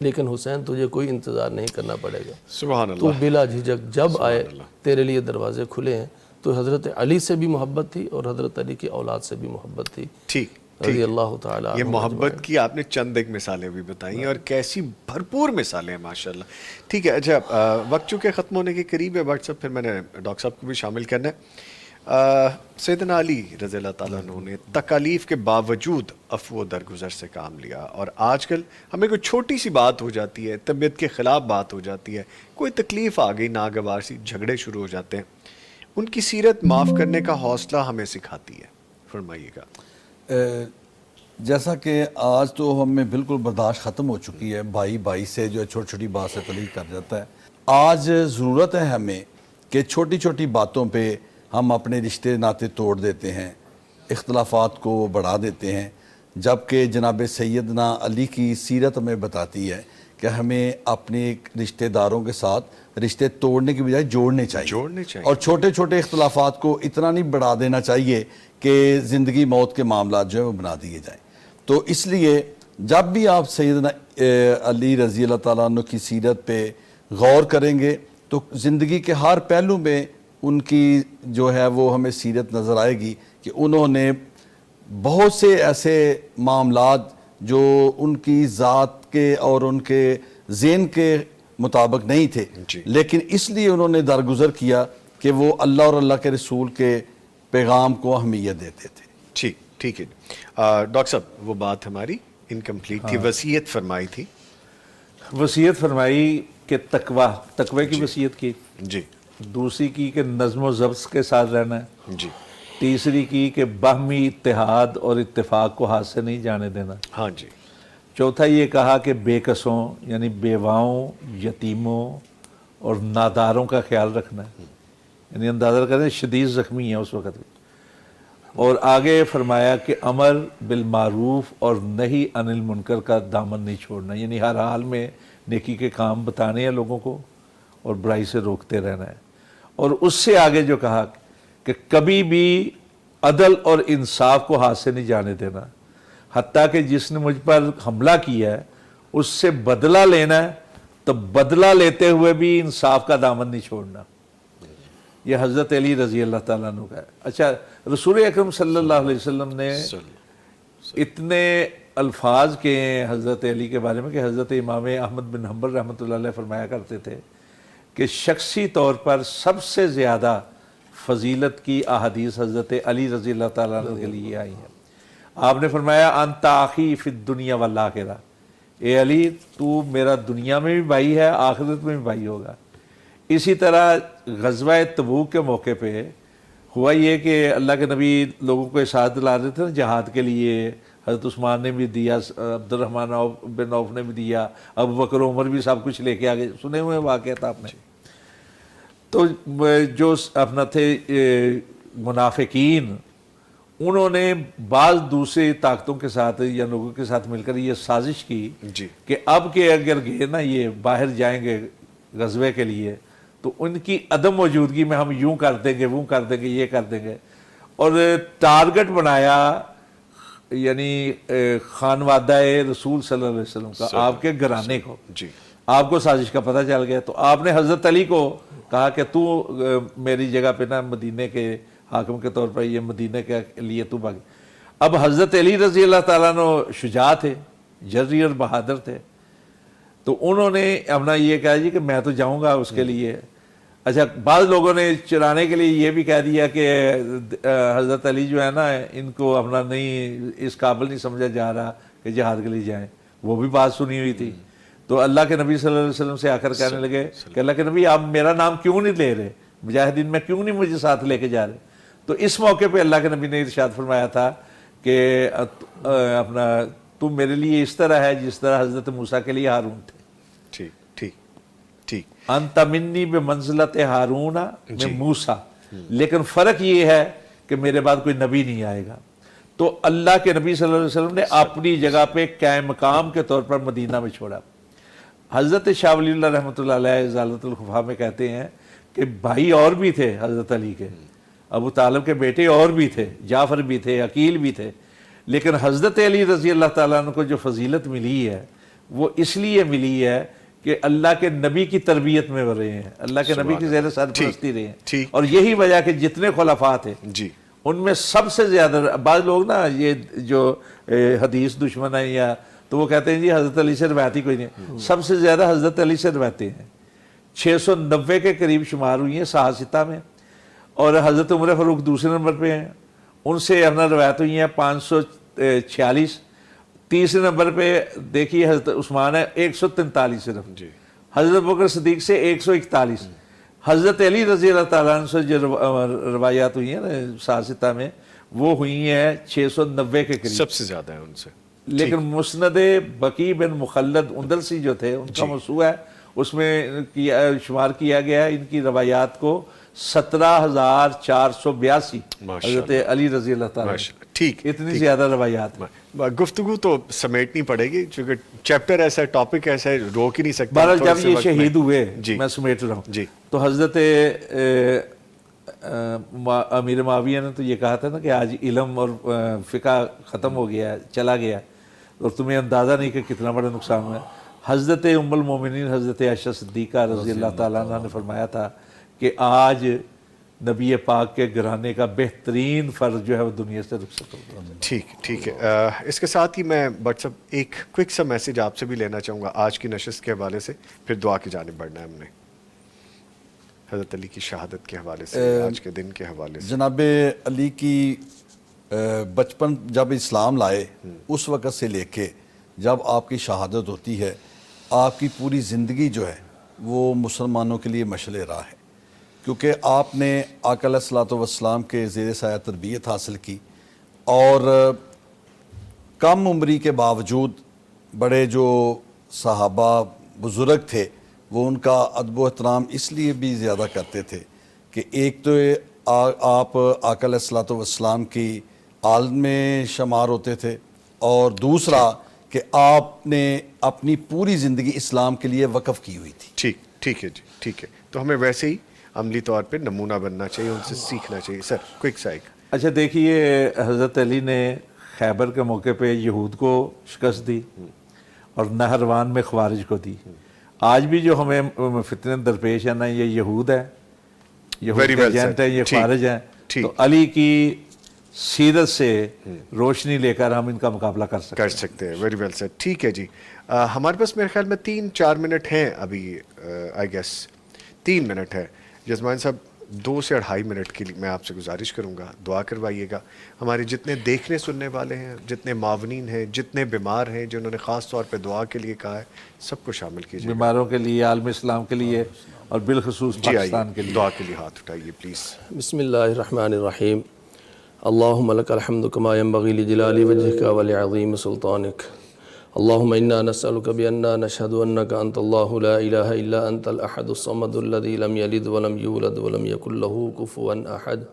لیکن حسین تجھے کوئی انتظار نہیں کرنا پڑے گا. سبحان اللہ. تو بلا جھجک جب آئے تیرے لیے دروازے کھلے ہیں. تو حضرت علی سے بھی محبت تھی اور حضرت علی کی اولاد سے بھی محبت تھی. ٹھیک رضی اللہ تعالیٰ. یہ محبت کی آپ نے چند ایک مثالیں بھی بتائیں اور کیسی بھرپور مثالیں ہیں ماشاءاللہ. ٹھیک ہے، اچھا وقت چونکہ ختم ہونے کے قریب ہے واٹس ایپ، پھر میں نے ڈاکٹر صاحب کو بھی شامل کرنا ہے. سیدنا علی رضی اللہ تعالیٰ عنہ نے تکالیف کے باوجود عفو و درگزر سے کام لیا. اور آج کل ہمیں کوئی چھوٹی سی بات ہو جاتی ہے، طبیعت کے خلاف بات ہو جاتی ہے، کوئی تکلیف آ گئی ناگوار سی، جھگڑے شروع ہو جاتے ہیں. ان کی سیرت معاف کرنے کا حوصلہ ہمیں سکھاتی ہے. فرمائیے گا. جیسا کہ آج تو ہمیں بالکل برداشت ختم ہو چکی ہے، بھائی سے جو ہے چھوٹی چھوٹی بات سے تکلیف کر جاتا ہے. آج ضرورت ہے ہمیں کہ چھوٹی چھوٹی باتوں پہ ہم اپنے رشتے ناطے توڑ دیتے ہیں، اختلافات کو بڑھا دیتے ہیں، جبکہ جناب سیدنا علی کی سیرت ہمیں بتاتی ہے کہ ہمیں اپنے رشتہ داروں کے ساتھ رشتے توڑنے کی بجائے جوڑنے چاہیے. اور چھوٹے چھوٹے اختلافات کو اتنا نہیں بڑھا دینا چاہیے کہ زندگی موت کے معاملات جو ہیں وہ بنا دیے جائیں. تو اس لیے جب بھی آپ سیدنا علی رضی اللہ تعالیٰ عنہ کی سیرت پہ غور کریں گے تو زندگی کے ہر پہلو میں ان کی جو ہے وہ ہمیں سیرت نظر آئے گی کہ انہوں نے بہت سے ایسے معاملات جو ان کی ذات کے اور ان کے ذہن کے مطابق نہیں تھے لیکن اس لیے انہوں نے درگزر کیا کہ وہ اللہ اور اللہ کے رسول کے پیغام کو اہمیت دیتے تھے. ٹھیک ہے ڈاکٹر صاحب، وہ بات ہماری انکمپلیٹ تھی. وصیت فرمائی تھی. وصیت فرمائی کہ تقوی کی وصیت کی. جی. دوسری کی کہ نظم و ضبط کے ساتھ رہنا ہے. جی. تیسری کی کہ باہمی اتحاد اور اتفاق کو ہاتھ سے نہیں جانے دینا. ہاں جی. چوتھا یہ کہا کہ بے کسوں یعنی بیواؤں، یتیموں اور ناداروں کا خیال رکھنا ہے. یعنی اندازہ کریں شدید زخمی ہیں اس وقت. اور آگے فرمایا کہ امر بالمعروف اور نہی عن المنکر کا دامن نہیں چھوڑنا، یعنی ہر حال میں نیکی کے کام بتانے ہیں لوگوں کو اور برائی سے روکتے رہنا ہے. اور اس سے آگے جو کہا کہ کبھی بھی عدل اور انصاف کو ہاتھ سے نہیں جانے دینا، حتیٰ کہ جس نے مجھ پر حملہ کیا ہے اس سے بدلہ لینا ہے تو بدلہ لیتے ہوئے بھی انصاف کا دامن نہیں چھوڑنا. یہ حضرت علی رضی اللہ تعالیٰ عنہ کا ہے. اچھا، رسول اکرم صلی اللہ علیہ وسلم نے اتنے الفاظ کے حضرت علی کے بارے میں کہ حضرت امام احمد بن حنبل رحمۃ اللہ علیہ فرمایا کرتے تھے کہ شخصی طور پر سب سے زیادہ فضیلت کی احادیث حضرت علی رضی اللہ تعالیٰ عنہ کے لیے آئی ہیں. آپ نے فرمایا انت اخی فی الدنیا والآخرہ، اے علی تو میرا دنیا میں بھی بھائی ہے، آخرت میں بھی بھائی ہوگا۔ اسی طرح غزوہ تبوک کے موقع پہ ہوا یہ کہ اللہ کے نبی لوگوں کو ارشاد دلا رہے تھے نا جہاد کے لیے، حضرت عثمان نے بھی دیا، عبد الرحمن بن عوف نے بھی دیا، ابو بکر عمر بھی سب کچھ لے کے آگے، سنے ہوئے واقعہ تھا آپ نے۔ تو جو اپنا تھے منافقین، انہوں نے بعض دوسری طاقتوں کے ساتھ یا لوگوں کے ساتھ مل کر یہ سازش کی کہ اب کہ اگر گئے نا یہ باہر جائیں گے غزوے کے لیے تو ان کی عدم موجودگی میں ہم یوں کر دیں گے، وہ کر دیں گے، یہ کر دیں گے، اور ٹارگٹ بنایا یعنی خانوادہ رسول صلی اللہ علیہ وسلم کا، آپ کے گھرانے کو۔ آپ کو سازش کا پتہ چل گیا تو آپ نے حضرت علی کو کہا کہ تو میری جگہ پہ نا مدینے کے حاکم کے طور پر یہ مدینے کے لیے تو بھاگ۔ اب حضرت علی رضی اللہ تعالیٰ عنہ شجاع تھے، جری اور بہادر تھے، تو انہوں نے اپنا یہ کہا جی کہ میں تو جاؤں گا اس کے لیے۔ اچھا بعض لوگوں نے چرانے کے لیے یہ بھی کہہ دیا کہ حضرت علی جو ہے نا ان کو اپنا نہیں، اس قابل نہیں سمجھا جا رہا کہ جہاد کے لیے جائیں، وہ بھی بات سنی ہوئی تھی۔ تو اللہ کے نبی صلی اللہ علیہ وسلم سے آ کر کہنے لگے کہ اللہ کے نبی آپ میرا نام کیوں نہیں لے رہے، مجاہدین میں کیوں نہیں مجھے ساتھ لے کے جا رہے؟ تو اس موقع پہ اللہ کے نبی نے ارشاد فرمایا تھا کہ اپنا تم میرے لیے اس طرح ہے جس طرح حضرت موسیٰ کے لیے ہارون تھے۔ انت منی بمنزلت ہارون من موسیٰ، لیکن فرق یہ ہے کہ میرے بعد کوئی نبی نہیں آئے گا۔ تو اللہ کے نبی صلی اللہ علیہ وسلم نے اپنی جگہ پہ قائم مقام کے طور پر مدینہ میں چھوڑا۔ حضرت شاہ ولی اللہ رحمۃ اللہ علیہ ازالۃ الخفا میں کہتے ہیں کہ بھائی اور بھی تھے حضرت علی کے، ابو طالب کے بیٹے اور بھی تھے، جعفر بھی تھے، عقیل بھی تھے، لیکن حضرت علی رضی اللہ تعالیٰ عنہ کو جو فضیلت ملی ہے وہ اس لیے ملی ہے کہ اللہ کے نبی کی تربیت میں رہے ہیں، اللہ کے نبی کی زیر سرپرستی رہے ہیں، اور یہی وجہ کہ جتنے خلفاء تھے ان میں سب سے زیادہ، بعض لوگ نا یہ جو حدیث دشمن ہیں یا تو وہ کہتے ہیں جی حضرت علی سے روایتی کوئی نہیں، سب سے زیادہ حضرت علی سے روایتیں ہیں، 690 کے قریب شمار ہوئی ہیں صحاح میں، اور حضرت عمر فاروق دوسرے نمبر پہ ہیں، ان سے اپنا روایت ہوئی ہیں 546، تیسرے نمبر پہ دیکھیے حضرت عثمان ہے 143 صرف، حضرت بکر صدیق سے 141، حضرت علی رضی اللہ تعالیٰ عنہ سے جو روایات ہوئی ہیں نا صحاح میں وہ ہوئی ہیں 690 کے قریب، سب سے زیادہ ہے ان سے۔ لیکن مسند بقی بن مخلد اندلسی جو تھے ان کا موسوعہ ہے، اس میں شمار کیا گیا ہے ان کی روایات کو 17,482 حضرت علی رضی اللہ تعالیٰ، ٹھیک، اتنی زیادہ روایات۔ گفتگو تو سمیٹنی پڑے گی چونکہ چیپٹر ایسا ہے، ٹاپک ایسا ہے، روک ہی نہیں سکتے۔ بہرحال جب یہ شہید ہوئے، میں سمیٹ رہا ہوں، تو حضرت امیر معاویہ نے تو یہ کہا تھا نا کہ آج علم اور فقہ ختم ہو گیا، چلا گیا، اور تمہیں اندازہ نہیں کہ کتنا بڑا نقصان ہوا ہے۔ حضرت ام المومنین حضرت عائشہ صدیقہ رضی اللہ تعالیٰ عنہ نے فرمایا تھا کہ آج نبی پاک کے گھرانے کا بہترین فرد جو ہے وہ دنیا سے رخصت ہو گیا۔ ٹھیک ہے، اس کے ساتھ ہی میں بٹ سب ایک کوئک سا میسیج آپ سے بھی لینا چاہوں گا آج کی نشست کے حوالے سے، پھر دعا کی جانب بڑھنا ہے ہم نے، حضرت علی کی شہادت کے حوالے سے، آج کے دن کے حوالے سے۔ جناب علی کی بچپن جب اسلام لائے اس وقت سے لے کے جب آپ کی شہادت ہوتی ہے، آپ کی پوری زندگی جو ہے وہ مسلمانوں کے لیے مشعل راہ ہے، کیونکہ آپ نے آقا علیہ الصلوۃ والسلام کے زیر سایہ تربیت حاصل کی، اور کم عمری کے باوجود بڑے جو صحابہ بزرگ تھے وہ ان کا ادب و احترام اس لیے بھی زیادہ کرتے تھے کہ ایک تو آپ آقا علیہ الصلوۃ والسلام کی آل میں شمار ہوتے تھے، اور دوسرا کہ آپ نے اپنی پوری زندگی اسلام کے لیے وقف کی ہوئی تھی۔ ٹھیک ہے جی، ٹھیک ہے، تو ہمیں ویسے ہی عملی طور پہ نمونہ بننا چاہیے، ان سے سیکھنا چاہیے۔ سر کوئک سائیک۔ اچھا دیکھیے، حضرت علی نے خیبر کے موقع پہ یہود کو شکست دی اور نہروان میں خوارج کو دی۔ آج بھی جو ہمیں فتنے درپیش ہیں نا، یہ یہود ہیں، یہود کے ایجنٹ ہیں، یہ خوارج ہیں، تو علی کی سیرت سے روشنی لے کر ہم ان کا مقابلہ کر سکتے ہیں۔ ویری ویل سر، ٹھیک ہے جی۔ ہمارے پاس میرے خیال میں 3-4 منٹ ہیں ابھی، آئی گیس 3 منٹ ہے۔ جزمان صاحب 2 سے 2.5 منٹ کے لیے میں آپ سے گزارش کروں گا دعا کروائیے گا. ہمارے جتنے دیکھنے سننے والے ہیں, جتنے معاونین ہیں, جتنے بیمار ہیں جنہوں نے خاص طور پہ دعا کے لیے کہا ہے, سب کو شامل کیجیے. بیماروں کے لیے, عالم اسلام کے لیے اور بالخصوص پاکستان کے لیے دعا کے لیے ہاتھ اٹھائیے پلیز. بسم اللہ الرحمن الرحیم. اللہم لک الحمد کما ینبغی لجلال وجہک ولعظیم سلطانک. اللہم انا نسألک بأننا نشہد انک انت اللہ لا الہ الا انت الاحد الصمد الذی لم یلد ولم یولد ولم یکن له کفوا احد.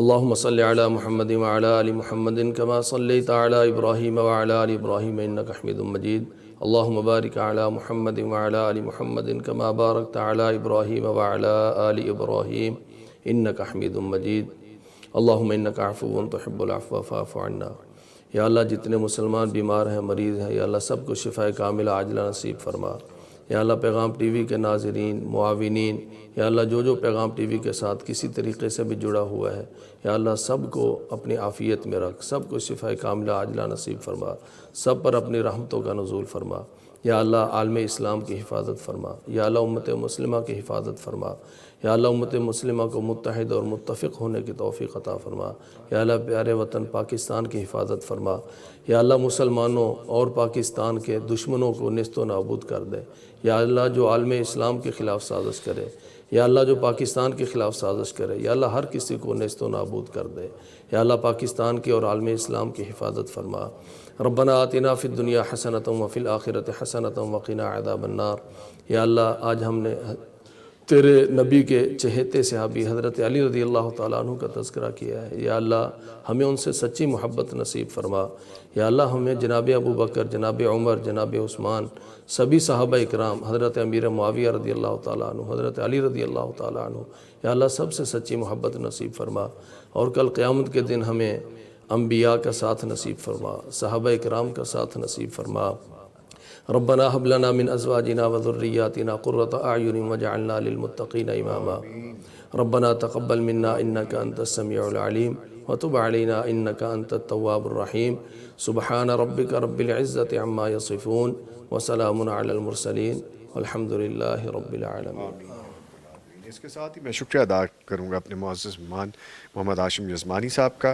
اللہم صل علی محمد وعلی آل محمد کما صلیت علی ابراہیم وعلی آل ابراہیم انک حمید مجید. اللہم بارک علی محمد وعلی آل محمد کما بارکت علی ابراہیم وعلی آل ابراہیم انک حمید مجید. اللہم انک عفو تحب العفو فاعف عنا. یا اللہ جتنے مسلمان بیمار ہیں, مریض ہیں, یا اللہ سب کو شفاء کاملہ عاجلہ نصیب فرما. یا اللہ پیغام ٹی وی کے ناظرین, معاونین, یا اللہ جو پیغام ٹی وی کے ساتھ کسی طریقے سے بھی جڑا ہوا ہے, یا اللہ سب کو اپنی عافیت میں رکھ, سب کو شفاء کاملہ عاجلہ نصیب فرما, سب پر اپنی رحمتوں کا نزول فرما. یا اللہ عالم اسلام کی حفاظت فرما. یا اللہ امت مسلمہ کی حفاظت فرما. یا اللہ امت مسلمہ کو متحد اور متفق ہونے کی توفیق عطا فرما. یا اللہ پیارے وطن پاکستان کی حفاظت فرما. یا اللہ مسلمانوں اور پاکستان کے دشمنوں کو نیست و نابود کر دے. یا اللہ جو عالم اسلام کے خلاف سازش کرے, یا اللہ جو پاکستان کے خلاف سازش کرے, یا اللہ ہر کسی کو نیست و نابود کر دے. یا اللہ پاکستان کی اور عالم اسلام کی حفاظت فرما. ربنا آتنا فی الدنیا حسنۃ وفی الآخرۃ حسنۃ وقنا عذاب النار. یا اللہ آج ہم نے تیرے نبی کے چہیتے صحابی حضرت علی رضی اللہ تعالیٰ عنہ کا تذکرہ کیا ہے. یا اللہ ہمیں ان سے سچی محبت نصیب فرما. یا اللہ ہمیں جناب ابو بکر, جناب عمر, جناب عثمان, سبھی صحابہ اکرام, حضرت امیر معاویہ رضی اللہ تعالیٰ عنہ, حضرت علی رضی اللہ تعالیٰ عنہ, یا اللہ سب سے سچی محبت نصیب فرما. اور کل قیامت کے دن ہمیں انبیاء کا ساتھ نصیب فرما, صحابہ اکرام کا ساتھ نصیب فرما. ربنا هب لنا من ازواجنا وذرياتنا قرة اعين واجعلنا للمتقين اماما. ربنا تقبل منا انك انت السميع العليم وتب علينا انك انت التواب الرحيم. سبحان ربك رب العزة عما يصفون وسلام على المرسلين والحمد لله رب العالمين. اس کے ساتھ ہی میں شکریہ ادا کروں گا اپنے معزز مہمان محمد ہاشم یزمانی صاحب کا,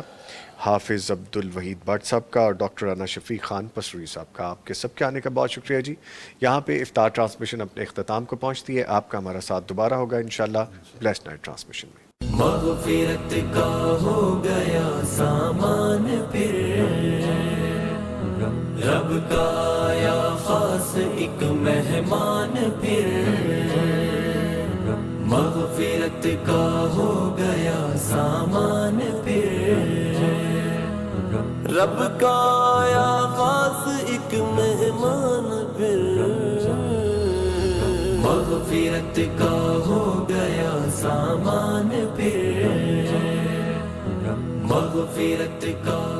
حافظ عبد الوحید بٹ صاحب کا اور ڈاکٹر رانا شفیق خان پسروی صاحب کا. آپ کے سب کے آنے کا بہت شکریہ جی. یہاں پہ افطار ٹرانسمیشن اپنے اختتام کو پہنچتی ہے. آپ کا ہمارا ساتھ دوبارہ ہوگا انشاءاللہ بلیسڈ نائٹ ٹرانسمیشن میں. مغفرت کا ہو گیا سامان پھر, رب کا یا خاص ایک مہمان پھر. مغفرت کا ہو گیا سامان پھر, رب کا یا خاص ایک مہمان پھر. مغفرت کا ہو گیا سامان پھر, مغفرت کا